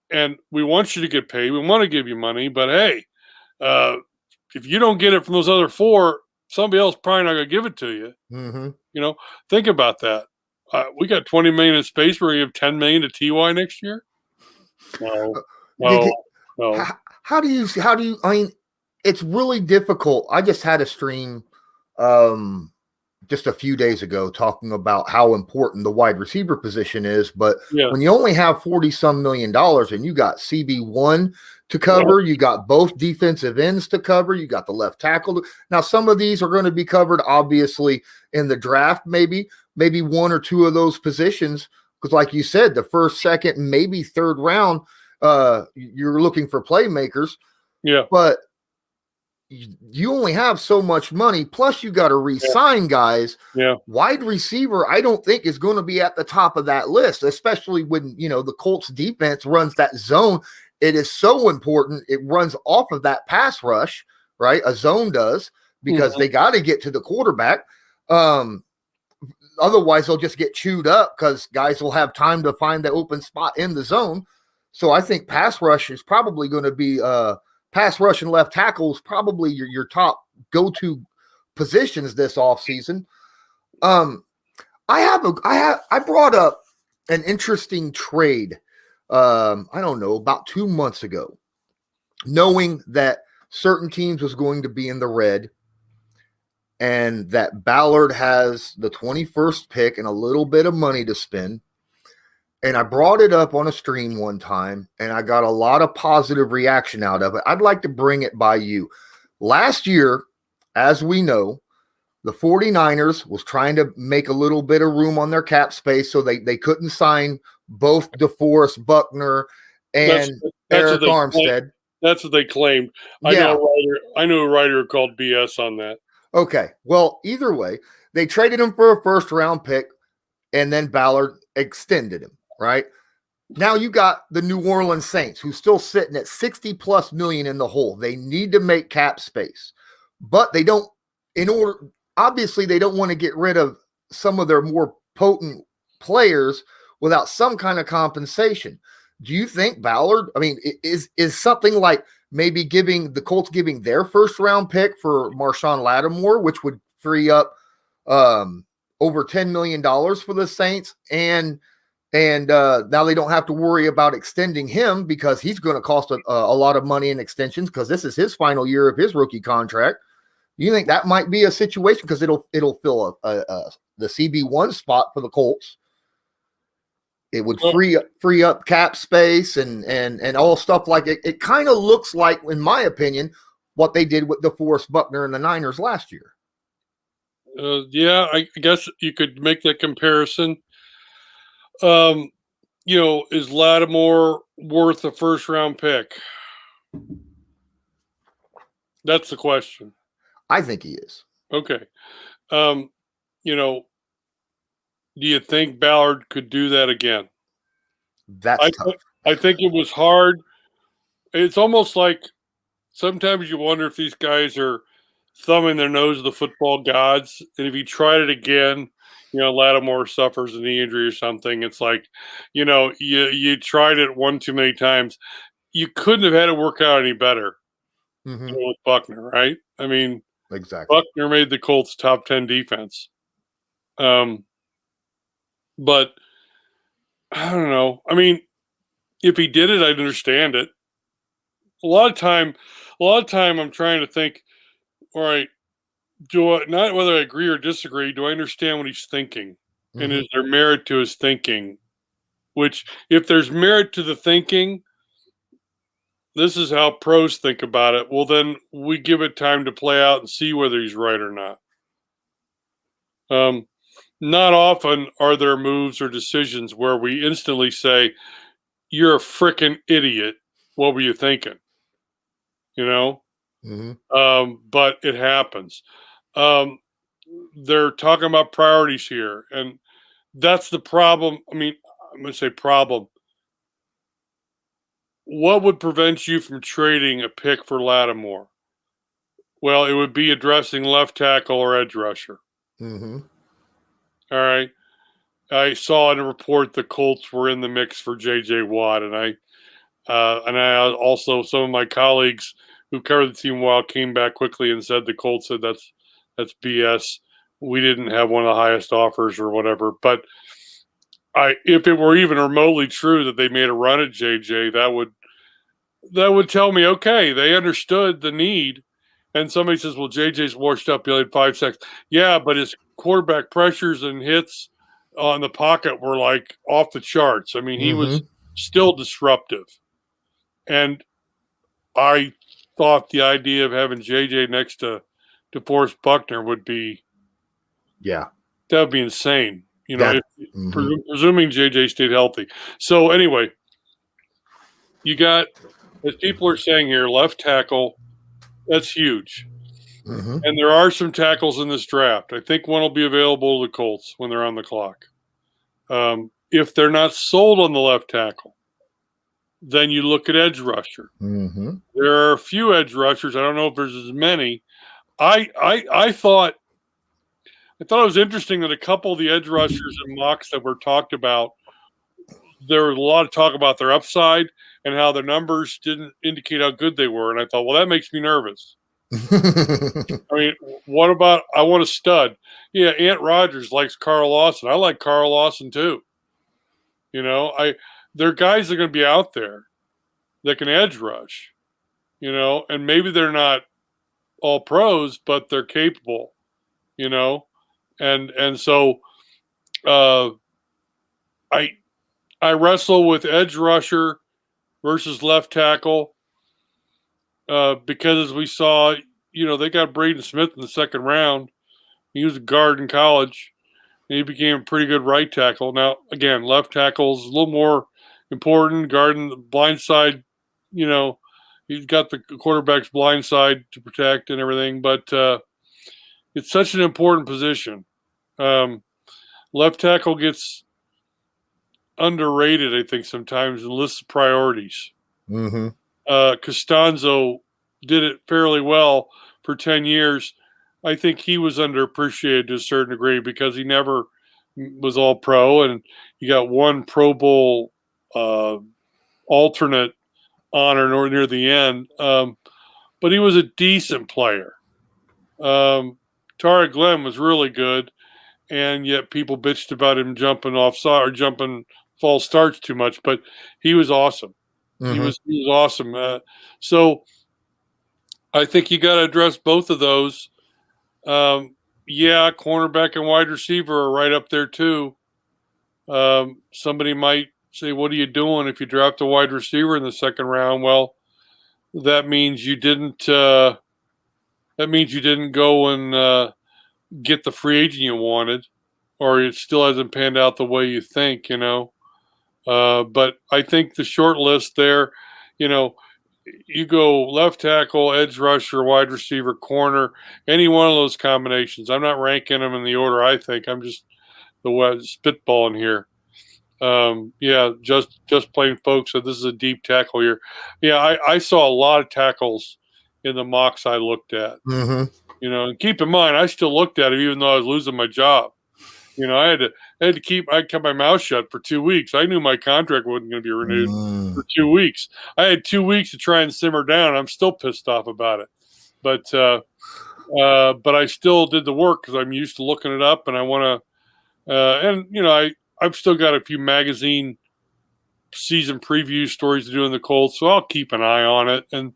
Speaker 2: and we want you to get paid. We want to give you money, but hey, if you don't get it from those other 4, somebody else probably not going to give it to you. Mm-hmm. Think about that. We got 20 million in space. We're going to give 10 million to T.Y. next year. No.
Speaker 1: How do you? I mean, it's really difficult. I just had a stream just a few days ago talking about how important the wide receiver position is. But
Speaker 2: Yeah.
Speaker 1: when you only have 40 some $1 million and you got CB1 to cover, you got both defensive ends to cover, you got the left tackle. Now, some of these are going to be covered, obviously, in the draft, maybe one or two of those positions. Because like you said, the first, second, maybe third round, you're looking for playmakers.
Speaker 2: Yeah.
Speaker 1: But you only have so much money, plus you got to re-sign guys.
Speaker 2: Yeah.
Speaker 1: Wide receiver, I don't think is going to be at the top of that list, especially when, the Colts defense runs that zone. It is so important. It runs off of that pass rush, right? A zone does, because they got to get to the quarterback. Otherwise they'll just get chewed up because guys will have time to find the open spot in the zone. So I think pass rush is probably going to be pass rush and left tackle is probably your top go-to positions this offseason. I brought up an interesting trade. I don't know, about 2 months ago, knowing that certain teams was going to be in the red and that Ballard has the 21st pick and a little bit of money to spend. And I brought it up on a stream one time, and I got a lot of positive reaction out of it. I'd like to bring it by you. Last year, as we know, the 49ers was trying to make a little bit of room on their cap space, so they couldn't sign both DeForest Buckner and Eric Armstead.
Speaker 2: That's what they claimed. I know a writer who called BS on that.
Speaker 1: Okay. Well, either way, they traded him for a first-round pick, and then Ballard extended him. Right now, you got the New Orleans Saints, who's still sitting at 60+ million in the hole. They need to make cap space, but they don't. Obviously, they don't want to get rid of some of their more potent players without some kind of compensation. Do you think Ballard? I mean, is something like maybe the Colts giving their first-round pick for Marshawn Lattimore, which would free up over $10 million for the Saints, and now they don't have to worry about extending him because he's going to cost a lot of money in extensions because this is his final year of his rookie contract. You think that might be a situation because it'll fill the CB1 spot for the Colts? It would free up cap space and all stuff like it. It kind of looks like, in my opinion, what they did with DeForest Buckner and the Niners last year.
Speaker 2: Yeah, I guess you could make that comparison. Is Lattimore worth a first-round pick? That's the question.
Speaker 1: I think he is.
Speaker 2: Okay. Do you think Ballard could do that again?
Speaker 1: That's tough.
Speaker 2: I think it was hard. It's almost like sometimes you wonder if these guys are thumbing their nose at the football gods, and if he tried it again, Lattimore suffers a knee injury or something. It's like, you tried it one too many times. You couldn't have had it work out any better with Buckner, right? I mean,
Speaker 1: exactly.
Speaker 2: Buckner made the Colts top 10 defense. But I don't know. I mean, if he did it, I'd understand it. A lot of time I'm trying to think, all right, not whether I agree or disagree, do I understand what he's thinking? And is there merit to his thinking? Which, if there's merit to the thinking, this is how pros think about it. Well, then we give it time to play out and see whether he's right or not. Not often are there moves or decisions where we instantly say, you're a freaking idiot. What were you thinking? But it happens. They're talking about priorities here, and that's the problem. I mean, I'm going to say problem. What would prevent you from trading a pick for Lattimore? Well, it would be addressing left tackle or edge rusher. All right. I saw in a report the Colts were in the mix for J.J. Watt, and I also, some of my colleagues who covered the team well came back quickly and said the Colts said that's BS. We didn't have one of the highest offers or whatever. But if it were even remotely true that they made a run at JJ, that would tell me, okay, they understood the need And somebody says, well, JJ's washed up. He only had 5 sacks. Yeah, but his quarterback pressures and hits on the pocket were like off the charts. I mean, he was still disruptive. And I thought the idea of having JJ next to DeForest Buckner would be, that would be insane. You know, presuming JJ stayed healthy. So anyway, you got, as people are saying here, left tackle. That's huge. And there are some tackles in this draft. I think one will be available to the Colts when they're on the clock. If they're not sold on the left tackle, then you look at edge rusher. There are a few edge rushers. I don't know if there's as many. I thought it was interesting that a couple of the edge rushers and mocks that were talked about, there was a lot of talk about their upside and how their numbers didn't indicate how good they were. And I thought, well, that makes me nervous. I mean, what about, I want a stud. Yeah, Ant Rodgers likes Carl Lawson. I like Carl Lawson too. You know, there are guys that are going to be out there that can edge rush, you know, and maybe they're not all pros, but they're capable, you know. And so I wrestle with edge rusher versus left tackle because, as we saw, you know, they got Braden Smith in the second round. He was a guard in college, and he became a pretty good right tackle. Now, again, left tackle is a little more important, guarding the blind side. You know, he's got the quarterback's blind side to protect and everything, but it's such an important position. Left tackle gets underrated, I think, sometimes in lists of priorities. Costanzo did it fairly well for 10 years. I think he was underappreciated to a certain degree because he never was all pro, and he got one Pro Bowl alternate honor near the end. But he was a decent player. Tariq Glenn was really good, and yet people bitched about him jumping offside or jumping false starts too much, but he was awesome. He was awesome. So I think you got to address both of those. Cornerback and wide receiver are right up there too. Somebody might say, what are you doing if you draft a wide receiver in the second round? Well, that means you didn't go and get the free agent you wanted, or it still hasn't panned out the way you think, you know. But I think the short list there, you know, you go left tackle, edge rusher, wide receiver, corner, any one of those combinations. I'm not ranking them in the order I think. I'm just spitballing here. Just plain folks. So this is a deep tackle here. Yeah, I saw a lot of tackles in the mocks I looked at. You know, and keep in mind, I still looked at it even though I was losing my job. You know, I kept my mouth shut for 2 weeks. I knew my contract wasn't going to be renewed for 2 weeks. I had 2 weeks to try and simmer down. I'm still pissed off about it, but I still did the work because I'm used to looking it up, and I want to. And you know, I've still got a few magazine season preview stories to do in the Colts, so I'll keep an eye on it. And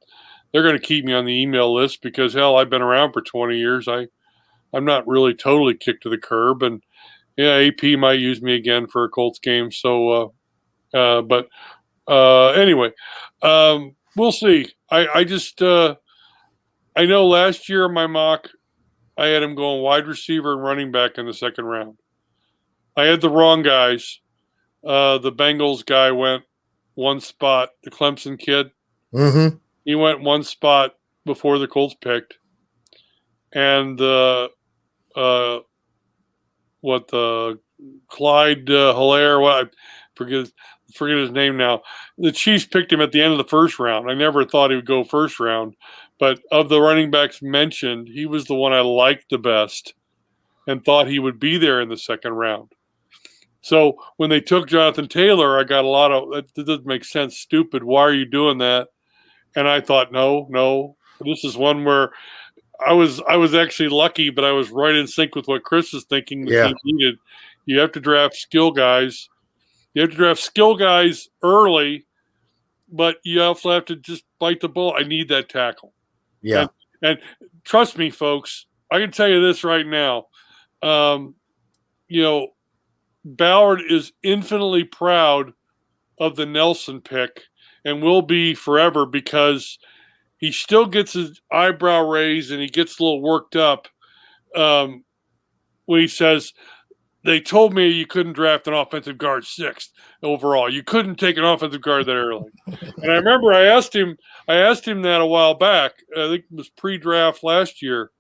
Speaker 2: they're going to keep me on the email list because hell, I've been around for 20 years. I'm not really totally kicked to the curb, and yeah, AP might use me again for a Colts game. So, anyway, we'll see. I know last year in my mock, I had him going wide receiver and running back in the second round. I had the wrong guys. The Bengals guy went one spot. The Clemson kid, he went one spot before the Colts picked, and Clyde Hilaire, I forget his name now. The Chiefs picked him at the end of the first round. I never thought he would go first round, but of the running backs mentioned, he was the one I liked the best and thought he would be there in the second round. So when they took Jonathan Taylor, I got a lot of, that doesn't make sense, stupid, why are you doing that? And I thought, no, this is one where I was actually lucky, but I was right in sync with what Chris is thinking the team needed. You have to draft skill guys. You have to draft skill guys early, but you also have to just bite the bullet. I need that tackle.
Speaker 1: Yeah.
Speaker 2: And trust me, folks, I can tell you this right now. You know, Ballard is infinitely proud of the Nelson pick and will be forever, because he still gets his eyebrow raised and he gets a little worked up when he says, they told me you couldn't draft an offensive guard 6th overall. You couldn't take an offensive guard that early. And I remember I asked him that a while back. I think it was pre-draft last year.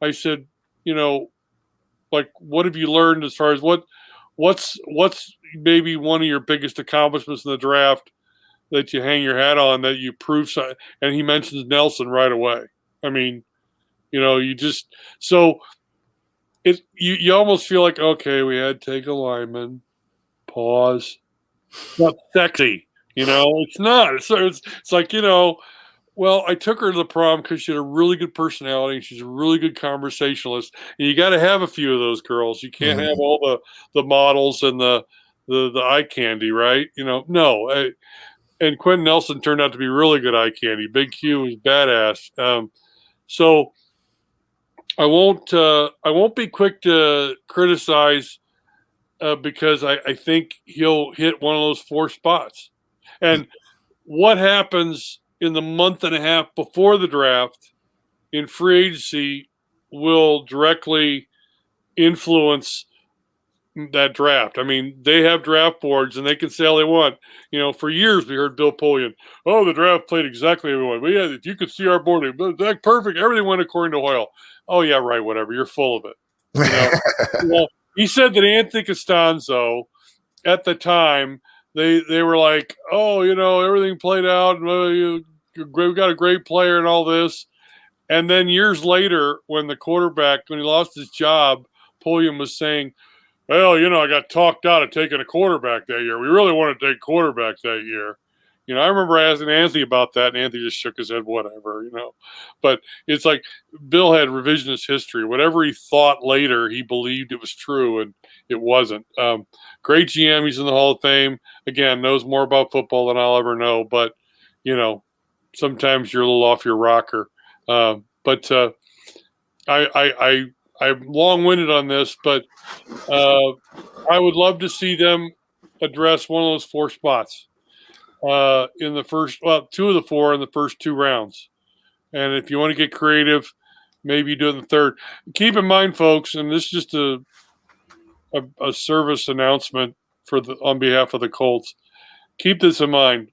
Speaker 2: I said, you know, like, what have you learned as far as what's maybe one of your biggest accomplishments in the draft that you hang your hat on, that you prove? And he mentions Nelson right away. I mean, you know, you almost feel like, okay, we had to take a lineman. Pause. It's not sexy, you know. It's not. It's like, you know, well, I took her to the prom because she had a really good personality. She's a really good conversationalist, and you got to have a few of those girls. You can't have all the models and the eye candy, right? You know, no. And Quentin Nelson turned out to be really good eye candy. Big Q was badass. So I won't be quick to criticize because I think he'll hit one of those 4 spots. And what happens in the month and a half before the draft in free agency will directly influence that draft. I mean, they have draft boards and they can say all they want. You know, for years we heard Bill Polian, oh, the draft played exactly what we wanted. If you could see our board, that's perfect. Everything went according to Hoyle. Oh yeah, right. Whatever. You're full of it. You know, he said that Anthony Costanzo at the time, they were like, oh, you know, everything played out. We've got a great player and all this. And then years later, when he lost his job, Polian was saying, well, you know, I got talked out of taking a quarterback that year. We really wanted to take quarterbacks that year. You know, I remember asking Anthony about that, and Anthony just shook his head, whatever, you know. But it's like Bill had revisionist history. Whatever he thought later, he believed it was true, and it wasn't. Great GM. He's in the Hall of Fame. Again, knows more about football than I'll ever know. But, you know, sometimes you're a little off your rocker. I'm long-winded on this, but I would love to see them address one of those 4 spots in the first, 2 of the 4 in the first 2 rounds. And if you want to get creative, maybe you do it in the 3rd. Keep in mind, folks, and this is just a service announcement on behalf of the Colts. Keep this in mind.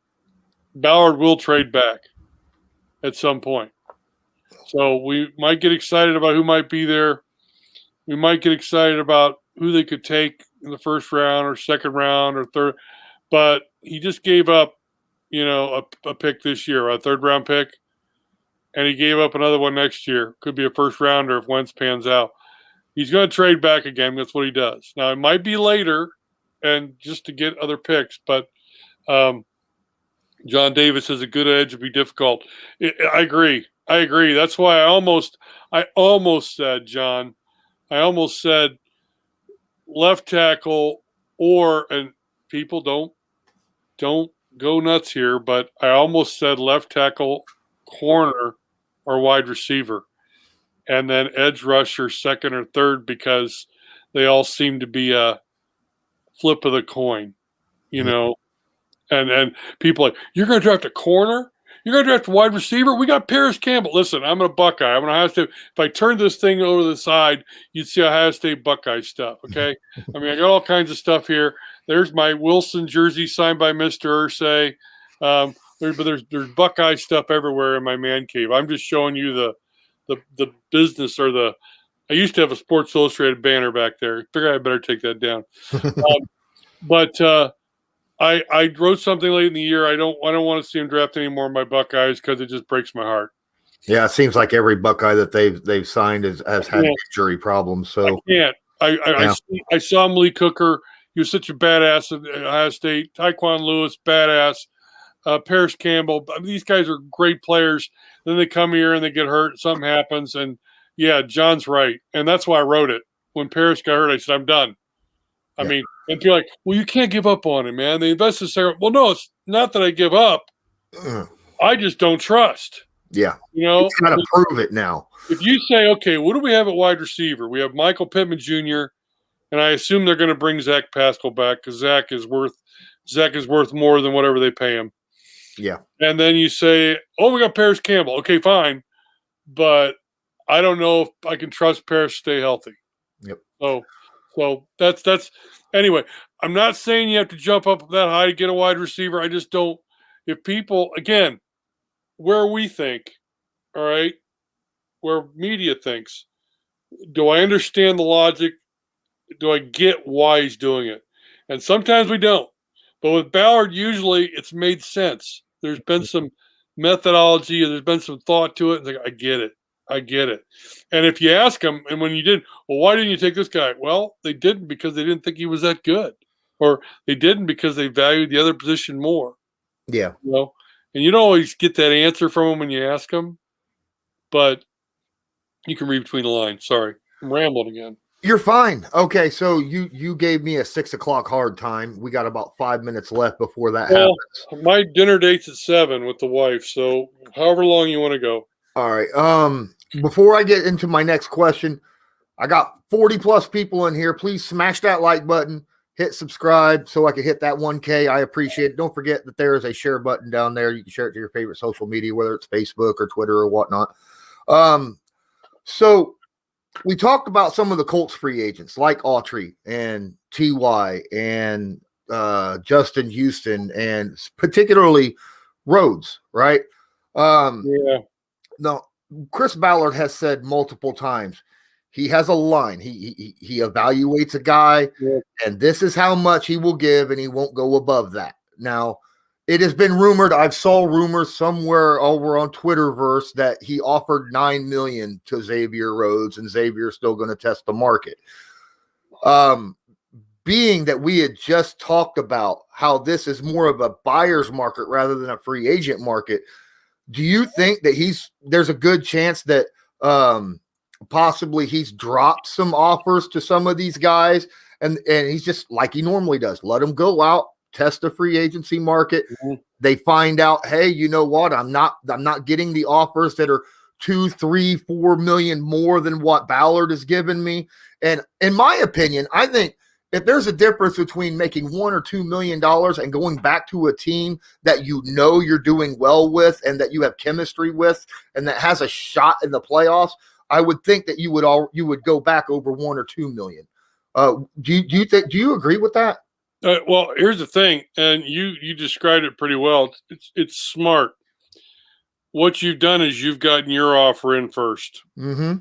Speaker 2: Ballard will trade back at some point. So we might get excited about who might be there. We might get excited about who they could take in the 1st round or 2nd round or 3rd. But he just gave up, you know, a pick this year, a 3rd round pick. And he gave up another one next year. Could be a 1st rounder if Wentz pans out. He's going to trade back again. That's what he does. Now, it might be later and just to get other picks. But John Davis has a good edge. It'd be difficult. I agree. That's why I almost said, John, left tackle and people don't go nuts here, but I almost said left tackle, corner, or wide receiver, and then edge rusher 2nd or 3rd, because they all seem to be a flip of the coin, you know. And people are like, you're going to draft a corner? You're going to draft a wide receiver? We got Paris Campbell. Listen, I'm a Buckeye. I'm an Ohio State. If I turned this thing over to the side, you'd see Ohio State Buckeye stuff, okay? I mean, I got all kinds of stuff here. There's my Wilson jersey signed by Mr. Irsay. But there's Buckeye stuff everywhere in my man cave. I'm just showing you the business or I used to have a Sports Illustrated banner back there. I figured I better take that down. I wrote something late in the year. I don't want to see him draft any more of my Buckeyes because it just breaks my heart.
Speaker 1: Yeah, it seems like every Buckeye that they've signed has had injury problems. So
Speaker 2: I can't. I saw Malik Hooker. He was such a badass at Ohio State. Tyquan Lewis, badass. Paris Campbell. These guys are great players. Then they come here and they get hurt. Something happens, and yeah, John's right, and that's why I wrote it. When Paris got hurt, I said, I'm done. I mean, and people are like, well, you can't give up on him, man. They invested. Well, no, it's not that I give up. I just don't trust.
Speaker 1: Yeah.
Speaker 2: You know,
Speaker 1: It's got to prove it now.
Speaker 2: if you say, okay, what do we have at wide receiver? We have Michael Pittman Jr., and I assume they're going to bring Zach Pascal back because Zach is worth more than whatever they pay him.
Speaker 1: Yeah.
Speaker 2: And then you say, oh, we got Paris Campbell. Okay, fine. But I don't know if I can trust Paris to stay healthy.
Speaker 1: Yep.
Speaker 2: So that's anyway. I'm not saying you have to jump up that high to get a wide receiver. I just don't. If people, again, where we think, all right, where media thinks, do I understand the logic? Do I get why he's doing it? And sometimes we don't. But with Ballard, usually it's made sense. There's been some methodology, there's been some thought to it. It's like, I get it. I get it. And if you ask them, and when you did, well, why didn't you take this guy? Well, they didn't because they didn't think he was that good. Or they didn't because they valued the other position more.
Speaker 1: Yeah.
Speaker 2: You know? And you don't always get that answer from them when you ask them, but you can read between the lines. Sorry, I'm rambling again.
Speaker 1: You're fine. Okay, so you gave me a 6 o'clock hard time. We got about 5 minutes left before that happens.
Speaker 2: My dinner date's at 7 with the wife, so however long you want to go.
Speaker 1: All right. Before I get into my next question, I got 40 plus people in here. Please smash that like button, hit subscribe so I can hit that 1K. I appreciate it. Don't forget that there is a share button down there. You can share it to your favorite social media, whether it's Facebook or Twitter or whatnot. So we talked about some of the Colts free agents like Autry and TY and Justin Houston and particularly Rhodes, right?
Speaker 2: Yeah.
Speaker 1: No, Chris Ballard has said multiple times he has a line. He evaluates a guy, and this is how much he will give, and he won't go above that. Now, it has been rumored. I've saw rumors somewhere over on Twitterverse that he offered $9 million to Xavier Rhodes, and Xavier's still going to test the market. Being that we had just talked about how this is more of a buyer's market rather than a free agent market, do you think that there's a good chance that possibly he's dropped some offers to some of these guys and he's just like he normally does, let them go out, test the free agency market. Mm-hmm. They find out, hey, you know what? I'm not getting the offers that are 2, 3, 4 million more than what Ballard has given me. And in my opinion, I think if there's a difference between making $1 or $2 million and going back to a team that you know you're doing well with and that you have chemistry with and that has a shot in the playoffs, I would think that you would go back over $1 or $2 million. Do you agree with that?
Speaker 2: Well, here's the thing, and you described it pretty well. It's smart. What you've done is you've gotten your offer in first,
Speaker 1: mm-hmm.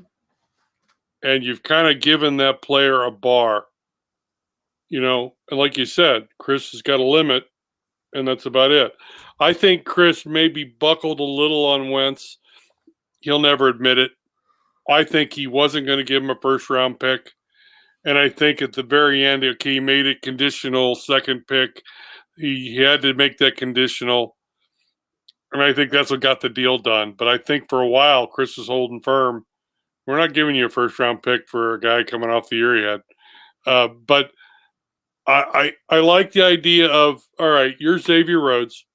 Speaker 2: and you've kind of given that player a bar. You know, and like you said, Chris has got a limit, and that's about it. I think Chris maybe buckled a little on Wentz. He'll never admit it. I think he wasn't going to give him a first-round pick. And I think at the very end, okay, he made it conditional second pick. He had to make that conditional. And I think that's what got the deal done. But I think for a while, Chris was holding firm. We're not giving you a first-round pick for a guy coming off the year he had. But I like the idea of, all right, you're Xavier Rhodes.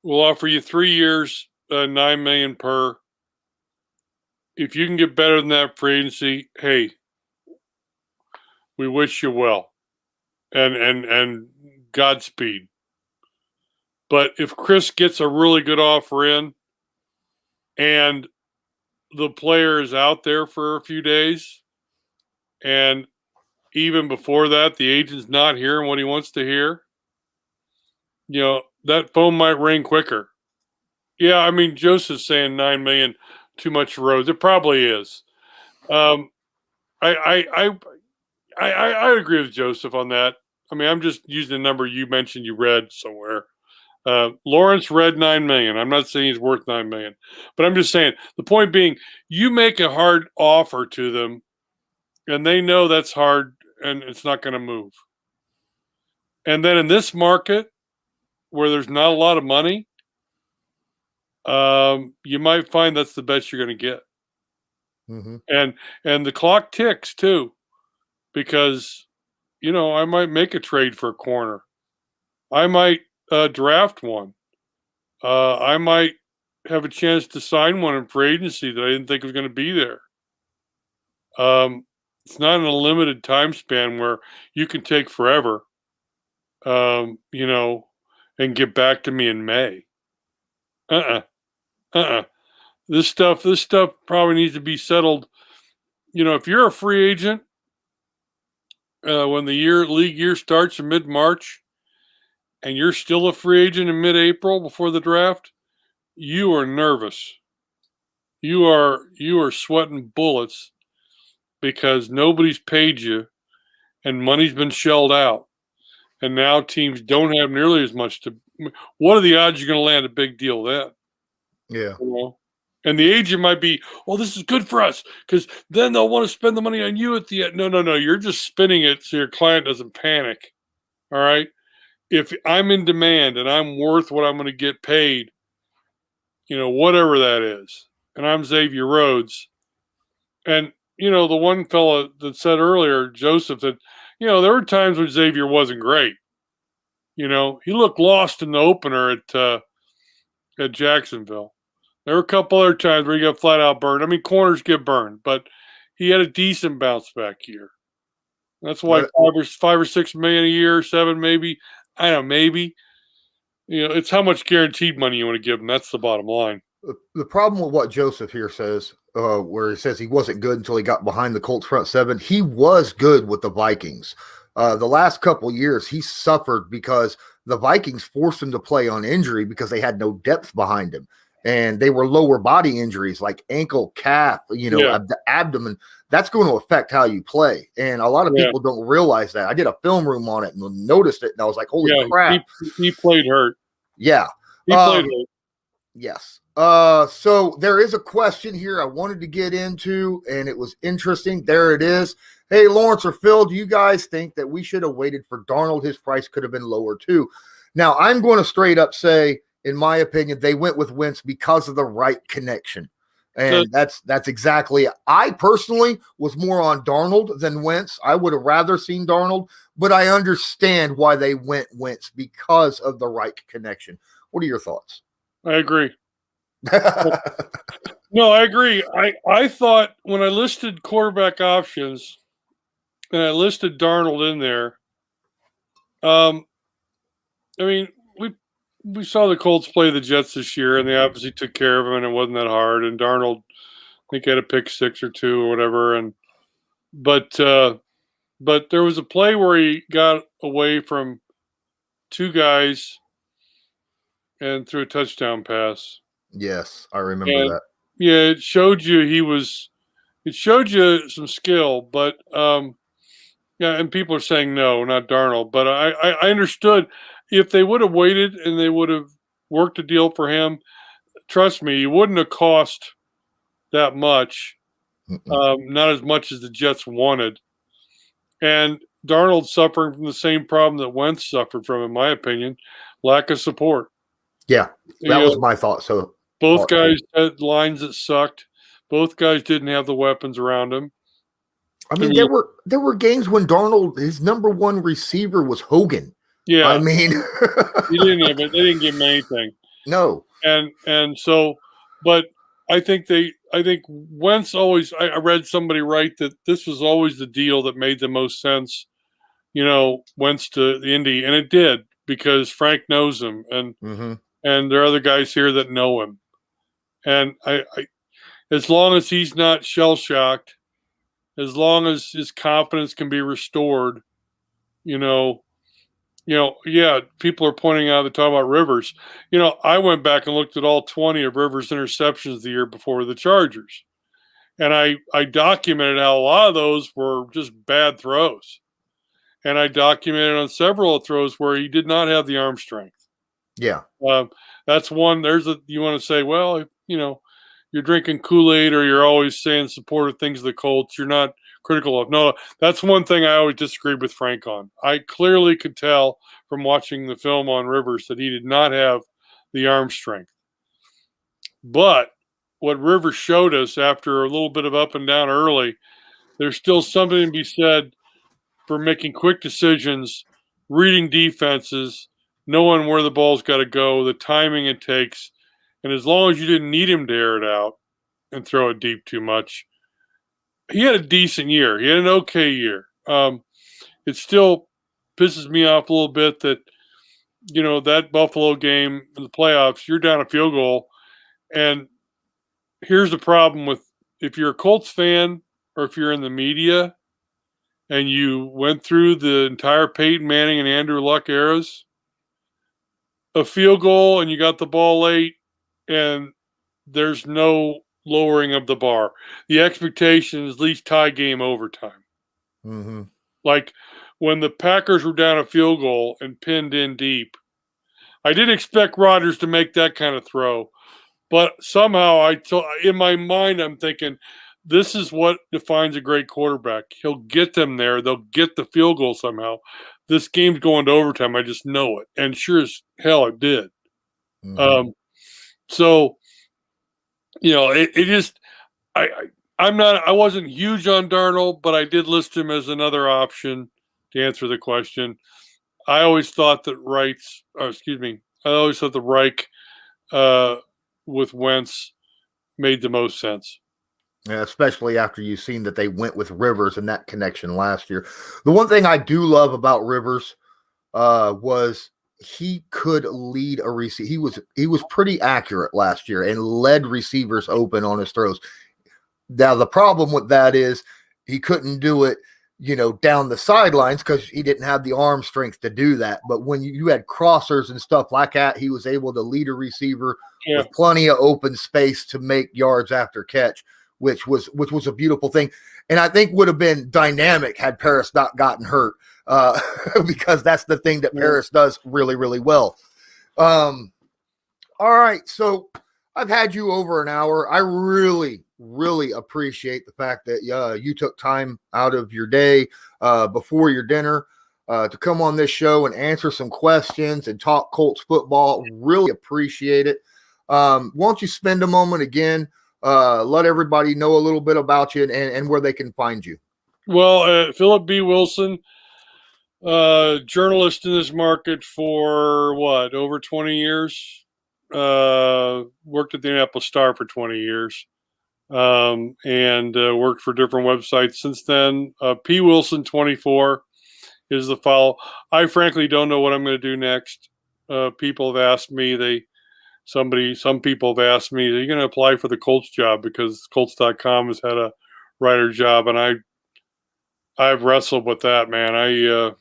Speaker 2: We'll offer you 3 years, $9 million per. If you can get better than that free agency, hey, we wish you well, and Godspeed. But if Chris gets a really good offer in, and the player is out there for a few days, and even before that, the agent's not hearing what he wants to hear, you know, that phone might ring quicker. Yeah, I mean, Joseph's saying $9 million too much for Rhodes. It probably is. I agree with Joseph on that. I mean, I'm just using the number you mentioned you read somewhere. Lawrence read $9 million. I'm not saying he's worth $9 million, but I'm just saying the point being, you make a hard offer to them, and they know that's hard and it's not going to move. And then in this market where there's not a lot of money, you might find that's the best you're going to get.
Speaker 1: Mm-hmm.
Speaker 2: And the clock ticks too, because, you know, I might make a trade for a corner. I might draft one. I might have a chance to sign one in free agency that I didn't think was going to be there. It's not in a limited time span where you can take forever, you know, and get back to me in May. This stuff probably needs to be settled. You know, if you're a free agent, when the league year starts in mid-March, and you're still a free agent in mid-April before the draft, you are nervous. You are sweating bullets because nobody's paid you and money's been shelled out. And now teams don't have nearly as much to. What are the odds you're going to land a big deal then?
Speaker 1: Yeah.
Speaker 2: You know? And the agent might be, well, this is good for us because then they'll want to spend the money on you at the end. No. You're just spinning it so your client doesn't panic. All right. If I'm in demand and I'm worth what I'm going to get paid, you know, whatever that is, and I'm Xavier Rhodes, and, you know, the one fella that said earlier, Joseph, that, you know, there were times when Xavier wasn't great. You know, he looked lost in the opener at Jacksonville. There were a couple other times where he got flat out burned. I mean, corners get burned, but he had a decent bounce back year. That's why five or 6 million a year, 7 maybe. I don't know, maybe. You know, it's how much guaranteed money you want to give him. That's the bottom line.
Speaker 1: The problem with what Joseph here says, where he says he wasn't good until he got behind the Colts front seven, he was good with the Vikings. The last couple of years, he suffered because the Vikings forced him to play on injury because they had no depth behind him. And they were lower body injuries like ankle, calf, you know, the abdomen. That's going to affect how you play. And a lot of people don't realize that. I did a film room on it and noticed it. And I was like, holy crap.
Speaker 2: He played hurt.
Speaker 1: Yeah.
Speaker 2: He played hurt.
Speaker 1: Yes. So there is a question here I wanted to get into, and it was interesting. There it is. Hey, Lawrence or Phil, do you guys think that we should have waited for Darnold? His price could have been lower too. Now, I'm going to straight up say, in my opinion, they went with Wentz because of the right connection. And that's exactly it. I personally was more on Darnold than Wentz. I would have rather seen Darnold, but I understand why they went Wentz because of the right connection. What are your thoughts?
Speaker 2: I agree. No, I agree. I thought when I listed quarterback options and I listed Darnold in there, I mean, we saw the Colts play the Jets this year, and they obviously took care of him, and it wasn't that hard. And Darnold, I think, had a pick 6 or 2 or whatever. But there was a play where he got away from 2 guys and threw a touchdown pass.
Speaker 1: Yes, I remember that.
Speaker 2: Yeah, it showed you some skill, but and people are saying no, not Darnold. But I understood if they would have waited and they would have worked a deal for him, trust me, it wouldn't have cost that much, not as much as the Jets wanted. And Darnold's suffering from the same problem that Wentz suffered from, in my opinion, lack of support.
Speaker 1: Yeah, that was my thought. So
Speaker 2: both guys had lines that sucked. Both guys didn't have the weapons around him.
Speaker 1: I mean, there were games when Darnold, his number one receiver was Hogan.
Speaker 2: Yeah,
Speaker 1: I mean,
Speaker 2: he didn't have it. They didn't give him anything.
Speaker 1: No,
Speaker 2: and so, but I think Wentz always. I read somebody write that this was always the deal that made the most sense. You know, Wentz to the Indy, and it did because Frank knows him, and there are other guys here that know him, and I as long as he's not shell shocked, as long as his confidence can be restored, yeah, people are pointing out, they're talking about Rivers. I went back and looked at all 20 of Rivers' interceptions the year before the Chargers. And I documented how a lot of those were just bad throws. And I documented on several throws where he did not have the arm strength.
Speaker 1: Yeah.
Speaker 2: That's one. You want to say, well, you're drinking Kool-Aid or you're always saying supportive things of the Colts. You're not critical of. No, that's one thing I always disagreed with Frank on. I clearly could tell from watching the film on Rivers that he did not have the arm strength. But what Rivers showed us after a little bit of up and down early, there's still something to be said for making quick decisions, reading defenses, knowing where the ball's got to go, the timing it takes, And as long as you didn't need him to air it out and throw it deep too much, he had a decent year. He had an okay year. It still pisses me off a little bit that, that Buffalo game in the playoffs, you're down a field goal. And here's the problem with, if you're a Colts fan or if you're in the media and you went through the entire Peyton Manning and Andrew Luck eras, a field goal and you got the ball late and there's no lowering of the bar. The expectation is at least tie game overtime.
Speaker 1: Mm-hmm.
Speaker 2: Like when the Packers were down a field goal and pinned in deep, I didn't expect Rodgers to make that kind of throw, but somehow in my mind, I'm thinking, this is what defines a great quarterback. He'll get them there. They'll get the field goal somehow. This game's going to overtime. I just know it. And sure as hell it did.
Speaker 1: Mm-hmm.
Speaker 2: So, it just, I wasn't huge on Darnold, but I did list him as another option to answer the question. I always thought that the Reich with Wentz made the most sense.
Speaker 1: Yeah, especially after you've seen that they went with Rivers and that connection last year. The one thing I do love about Rivers was he could lead a receiver. He was pretty accurate last year and led receivers open on his throws. Now, the problem with that is he couldn't do it, down the sidelines because he didn't have the arm strength to do that. But when you had crossers and stuff like that, he was able to lead a receiver with plenty of open space to make yards after catch, which was a beautiful thing. And I think would have been dynamic had Paris not gotten hurt, because that's the thing that Paris does really, really well. All right. So I've had you over an hour. I really, really appreciate the fact that you took time out of your day before your dinner to come on this show and answer some questions and talk Colts football. Really appreciate it. Won't you spend a moment again, let everybody know a little bit about you and where they can find you?
Speaker 2: Well, Phillip B. Wilson, journalist in this market for over 20 years. Worked at the Indianapolis Star for 20 years. And worked for different websites since then. P. Wilson 24 is the follow. I frankly don't know what I'm going to do next. People have asked me, some people have asked me, are you going to apply for the Colts job? Because Colts.com has had a writer job, and I've wrestled with that, man. I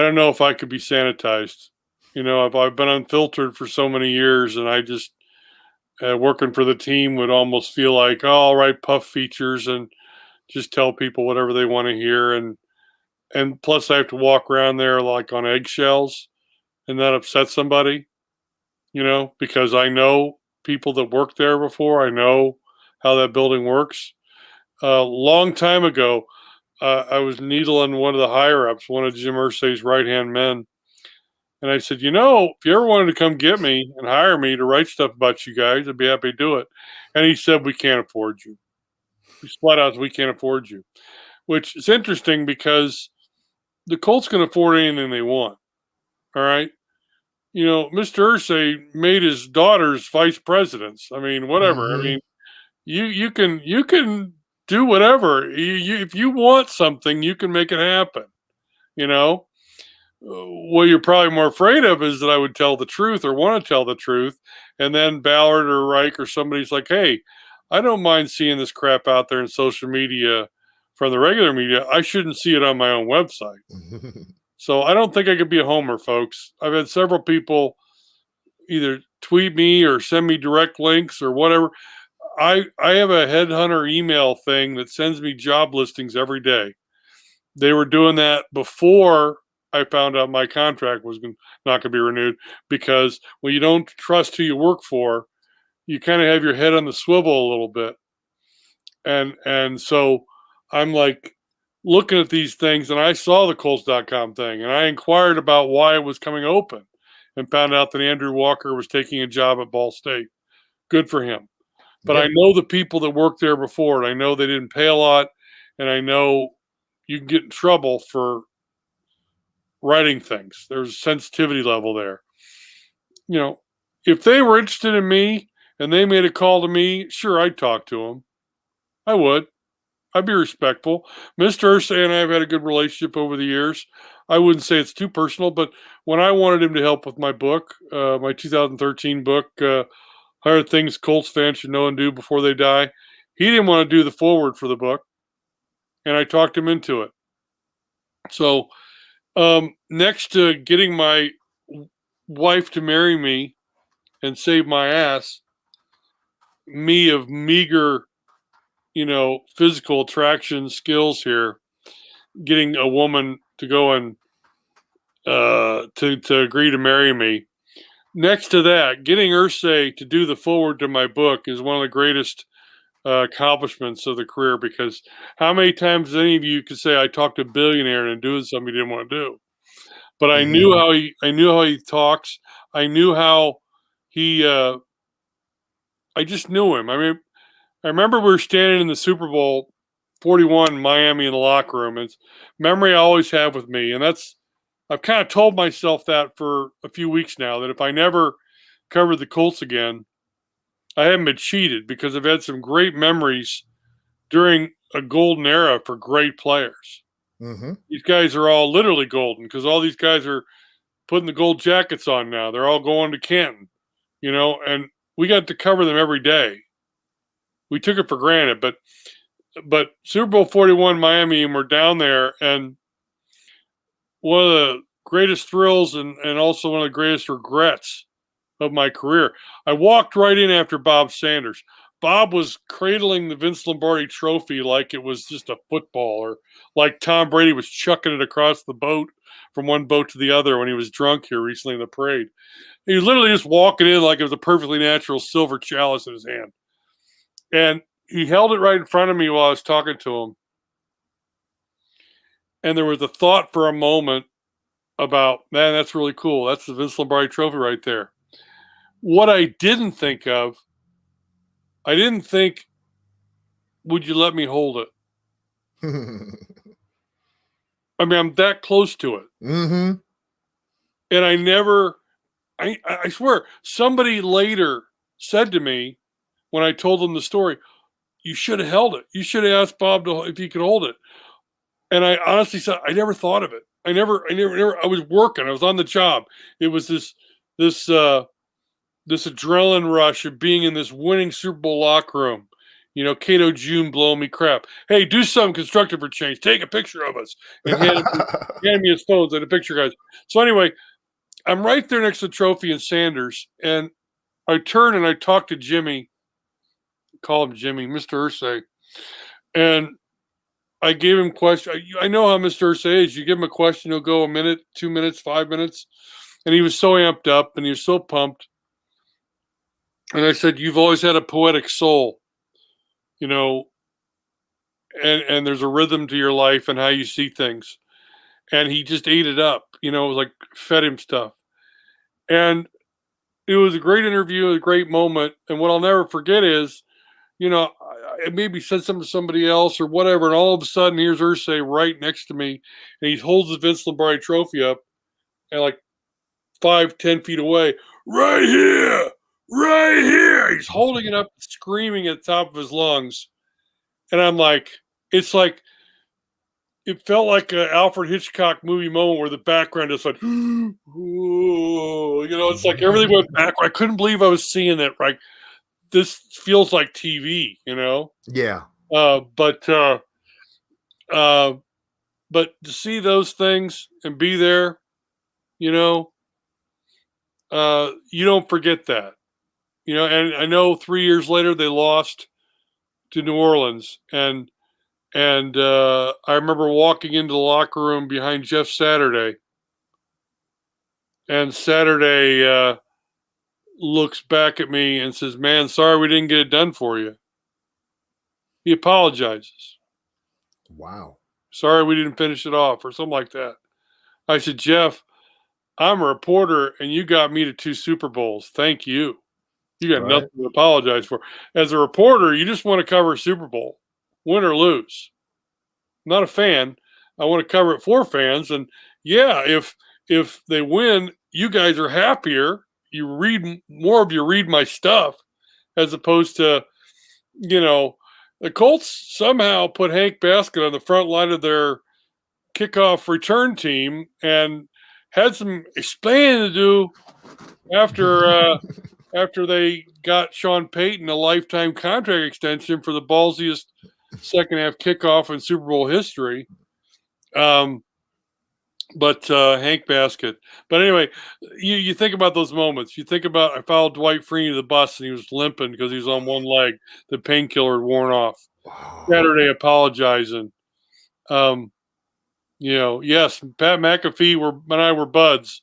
Speaker 2: don't know if I could be sanitized. I've been unfiltered for so many years, and I just, working for the team would almost feel like, I'll write puff features and just tell people whatever they want to hear. And plus I have to walk around there like on eggshells, and that upsets somebody, because I know people that worked there before. I know how that building works. A long time ago, I was needling one of the higher ups, one of Jim Irsay's right-hand men. And I said, if you ever wanted to come get me and hire me to write stuff about you guys, I'd be happy to do it. And he said, we can't afford you. He flat out, we can't afford you, which is interesting because the Colts can afford anything they want. All right. Mr. Irsay made his daughters vice presidents. I mean, whatever.
Speaker 1: Mm-hmm.
Speaker 2: I mean, you can do whatever. If you want something, you can make it happen. What you're probably more afraid of is that I would tell the truth or want to tell the truth. And then Ballard or Reich or somebody's like, hey, I don't mind seeing this crap out there in social media from the regular media. I shouldn't see it on my own website. So I don't think I could be a homer, folks. I've had several people either tweet me or send me direct links or whatever. I have a headhunter email thing that sends me job listings every day. They were doing that before I found out my contract was not going to be renewed, because when you don't trust who you work for, you kind of have your head on the swivel a little bit. And so I'm like looking at these things, and I saw the Colts.com thing, and I inquired about why it was coming open and found out that Andrew Walker was taking a job at Ball State. Good for him. But I know the people that worked there before, and I know they didn't pay a lot, and I know you can get in trouble for writing things. There's a sensitivity level there. If they were interested in me and they made a call to me, sure, I'd talk to them. I would. I'd be respectful. Mr. Irsay and I have had a good relationship over the years. I wouldn't say it's too personal, but when I wanted him to help with my book, my 2013 book, 100 Things Colts Fans Should Know and Do Before They Die, he didn't want to do the foreword for the book, and I talked him into it. So next to getting my wife to marry me and save my ass, me of meager, physical attraction skills here, getting a woman to go and to agree to marry me. Next to that, getting Irsay to do the foreword to my book is one of the greatest accomplishments of the career, because how many times any of you could say I talked to a billionaire and doing something he didn't want to do? But I knew how he talks. I knew how he I just knew him. I mean, I remember we were standing in the Super Bowl 41 in Miami in the locker room. It's memory I always have with me. And I've kind of told myself that for a few weeks now, that if I never covered the Colts again, I haven't been cheated, because I've had some great memories during a golden era for great players.
Speaker 1: Mm-hmm.
Speaker 2: These guys are all literally golden, because all these guys are putting the gold jackets on now. They're all going to Canton, and we got to cover them every day. We took it for granted, but Super Bowl 41 Miami, and we're down there, and one of the greatest thrills and also one of the greatest regrets of my career. I walked right in after Bob Sanders. Bob was cradling the Vince Lombardi trophy like it was just a football, or like Tom Brady was chucking it across the boat from one boat to the other when he was drunk here recently in the parade. He was literally just walking in like it was a perfectly natural silver chalice in his hand. And he held it right in front of me while I was talking to him. And there was a thought for a moment about, man, that's really cool. That's the Vince Lombardi trophy right there. What I didn't think, would you let me hold it? I mean, I'm that close to it.
Speaker 1: Mm-hmm.
Speaker 2: And I swear, somebody later said to me when I told them the story, you should have held it. You should have asked Bob if he could hold it. And I honestly said, I never thought of it. I was working. I was on the job. It was this adrenaline rush of being in this winning Super Bowl locker room. Cato June blowing me crap. Hey, do something constructive for change. Take a picture of us. And hand me his phones and a picture, guys. So anyway, I'm right there next to the trophy and Sanders. And I turn and I talk to Jimmy. Call him Jimmy, Mr. Irsay. And I gave him question. I know how Mr. Irsay is. You give him a question, he'll go a minute, 2 minutes, 5 minutes. And he was so amped up and he was so pumped. And I said, you've always had a poetic soul, and there's a rhythm to your life and how you see things. And he just ate it up, it was like fed him stuff. And it was a great interview, a great moment. And what I'll never forget is, I maybe said something to somebody else or whatever, and all of a sudden here's Irsay right next to me, and he holds the Vince Lombardi trophy up, and like 5-10 feet away, right here. He's holding it up, screaming at the top of his lungs. And I'm like, it felt like an Alfred Hitchcock movie moment where the background is like, it's like everything went back. I couldn't believe I was seeing it. Like, this feels like TV,
Speaker 1: Yeah.
Speaker 2: But to see those things and be there, you don't forget that. And I know 3 years later they lost to New Orleans, and I remember walking into the locker room behind Jeff Saturday, and Saturday looks back at me and says, "Man, sorry we didn't get it done for you." He apologizes.
Speaker 1: Wow.
Speaker 2: Sorry we didn't finish it off, or something like that. I said, Jeff, I'm a reporter, and you got me to 2 Super Bowls. Thank you. You got nothing to apologize for. As a reporter, you just want to cover a Super Bowl, win or lose. I'm not a fan. I want to cover it for fans. And yeah, if they win, you guys are happier. read my stuff as opposed to, the Colts somehow put Hank Baskett on the front line of their kickoff return team and had some explaining to do after they got Sean Payton a lifetime contract extension for the ballsiest second half kickoff in Super Bowl history. But Hank Baskett. But anyway, you think about those moments. You think about, I followed Dwight Freeney to the bus and he was limping because he was on one leg. The painkiller had worn off. Saturday apologizing. Yes, Pat McAfee and I were buds.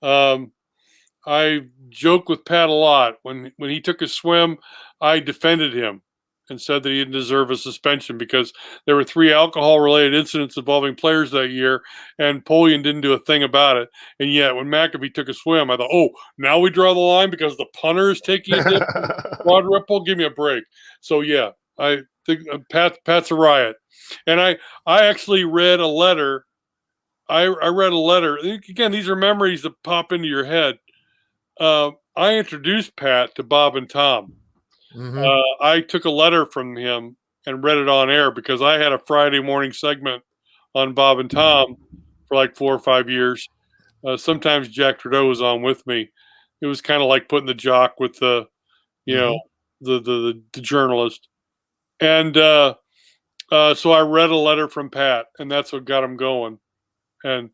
Speaker 2: I joke with Pat a lot. When he took a swim, I defended him and said that he didn't deserve a suspension because there were 3 alcohol-related incidents involving players that year, and Polian didn't do a thing about it. And yet, when McAfee took a swim, I thought, oh, now we draw the line because the punter is taking a quadruple? Give me a break. So, yeah, I think Pat's a riot. And I actually read a letter. I read a letter. Again, these are memories that pop into your head. I introduced Pat to Bob and Tom. Mm-hmm. I took a letter from him and read it on air because I had a Friday morning segment on Bob and Tom for like 4 or 5 years. Sometimes Jack Trudeau was on with me. It was kind of like putting the jock with the, the journalist. And so I read a letter from Pat, and that's what got him going. And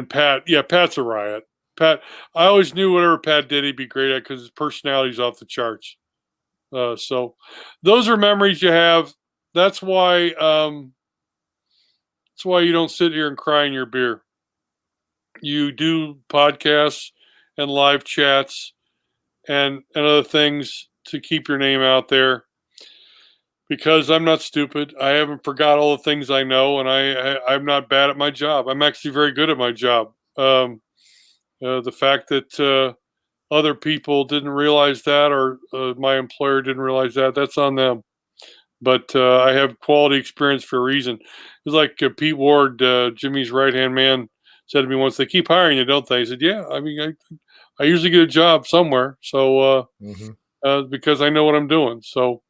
Speaker 2: Pat, Pat's a riot. Pat, I always knew whatever Pat did, he'd be great at because his personality's off the charts. So those are memories you have. That's why you don't sit here and cry in your beer. You do podcasts and live chats and other things to keep your name out there. Because I'm not stupid. I haven't forgot all the things I know, and I'm not bad at my job. I'm actually very good at my job. The fact that other people didn't realize that, or my employer didn't realize that, that's on them. But I have quality experience for a reason. It's like Pete Ward, Jimmy's right-hand man, said to me once, they keep hiring you, don't they? I said, yeah, I mean, I usually get a job somewhere. So because I know what I'm doing. So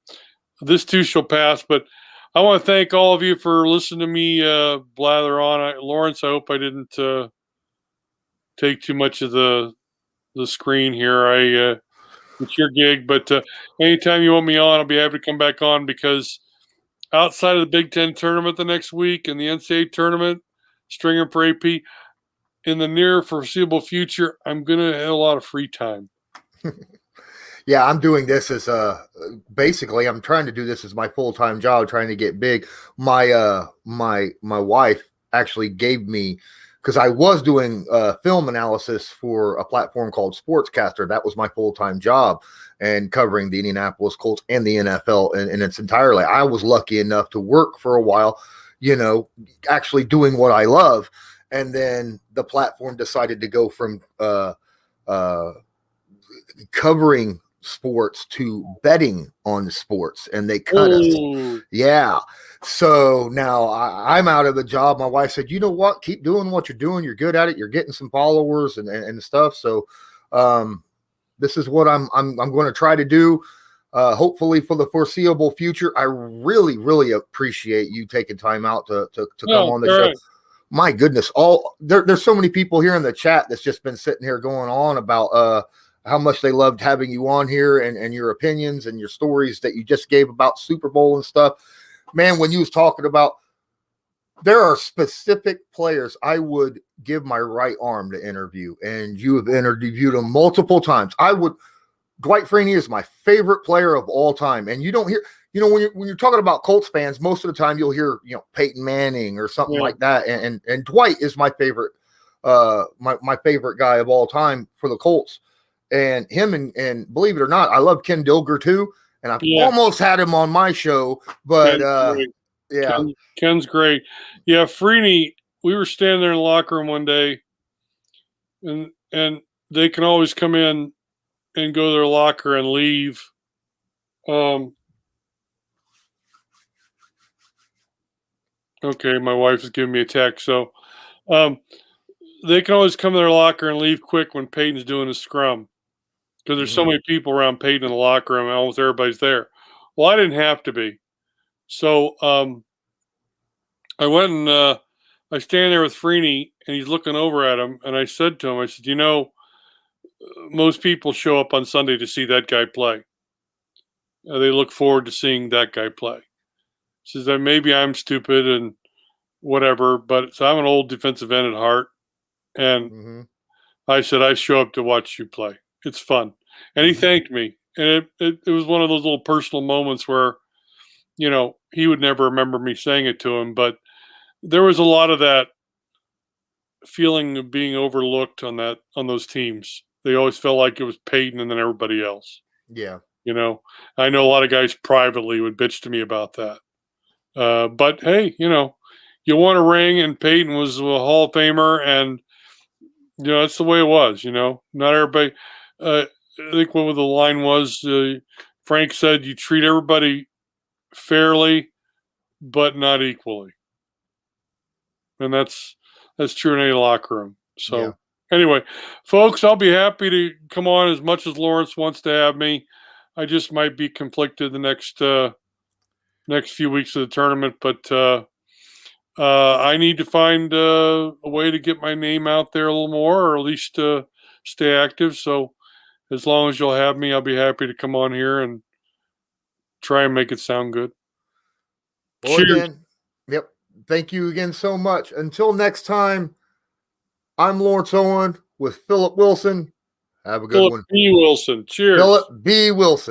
Speaker 2: this too shall pass. But I want to thank all of you for listening to me blather on. Lawrence, I hope I didn't take too much of the screen here. It's your gig, but anytime you want me on, I'll be happy to come back on, because outside of the Big Ten tournament the next week and the NCAA tournament, stringing for AP, in the near foreseeable future, I'm going to have a lot of free time.
Speaker 1: Yeah, I'm doing this as basically I'm trying to do this as my full-time job, trying to get big. My wife actually gave me, because I was doing film analysis for a platform called Sportscaster. That was my full-time job, and covering the Indianapolis Colts and the NFL in its entirely. I was lucky enough to work for a while, actually doing what I love. And then the platform decided to go from covering sports to betting on sports, and they cut us. Yeah. So now I'm out of the job. My wife said, you know what, keep doing what you're doing. You're good at it. You're getting some followers and stuff. So this is what I'm going to try to do. Hopefully for the foreseeable future. I really, really appreciate you taking time out to come on the show. Right. My goodness, there's so many people here in the chat that's just been sitting here going on about how much they loved having you on here, and your opinions and your stories that you just gave about Super Bowl and stuff. Man, when you was talking about, there are specific players I would give my right arm to interview, and you have interviewed them multiple times. Dwight Freeney is my favorite player of all time, and you don't hear, when you're talking about Colts fans, most of the time you'll hear, Peyton Manning or something like that, and Dwight is my favorite, my favorite guy of all time for the Colts. And him and believe it or not, I love Ken Dilger too, and I've almost had him on my show, but
Speaker 2: Ken's great. Yeah, Freeney, we were standing there in the locker room one day, and they can always come in and go to their locker and leave. Okay, my wife is giving me a text, so they can always come to their locker and leave quick when Peyton's doing a scrum. because there's so many people around Peyton in the locker room, and almost everybody's there. Well, I didn't have to be. So I went and I stand there with Freeney, and he's looking over at him, and I said to him, I said, you know, most people show up on Sunday to see that guy play. They look forward to seeing that guy play. He says that maybe I'm stupid and whatever, but so I'm an old defensive end at heart, and I said I show up to watch you play. It's fun, and he thanked me, and it was one of those little personal moments where, you know, he would never remember me saying it to him, but there was a lot of that feeling of being overlooked on those teams. They always felt like it was Peyton and then everybody else.
Speaker 1: Yeah.
Speaker 2: You know, I know a lot of guys privately would bitch to me about that. But hey, you know, you won a ring, and Peyton was a Hall of Famer, and you know that's the way it was. You know, not everybody. I think what the line was. Frank said, "You treat everybody fairly, but not equally," and that's true in any locker room. So anyway, folks, I'll be happy to come on as much as Lawrence wants to have me. I just might be conflicted the next few weeks of the tournament, but I need to find a way to get my name out there a little more, or at least stay active. So as long as you'll have me, I'll be happy to come on here and try and make it sound good.
Speaker 1: Well,
Speaker 2: cheers.
Speaker 1: Again, yep. Thank you again so much. Until next time, I'm Lawrence Owen with Phillip Wilson. Have a good one.
Speaker 2: Phillip B. Wilson. Cheers.
Speaker 1: Phillip B. Wilson.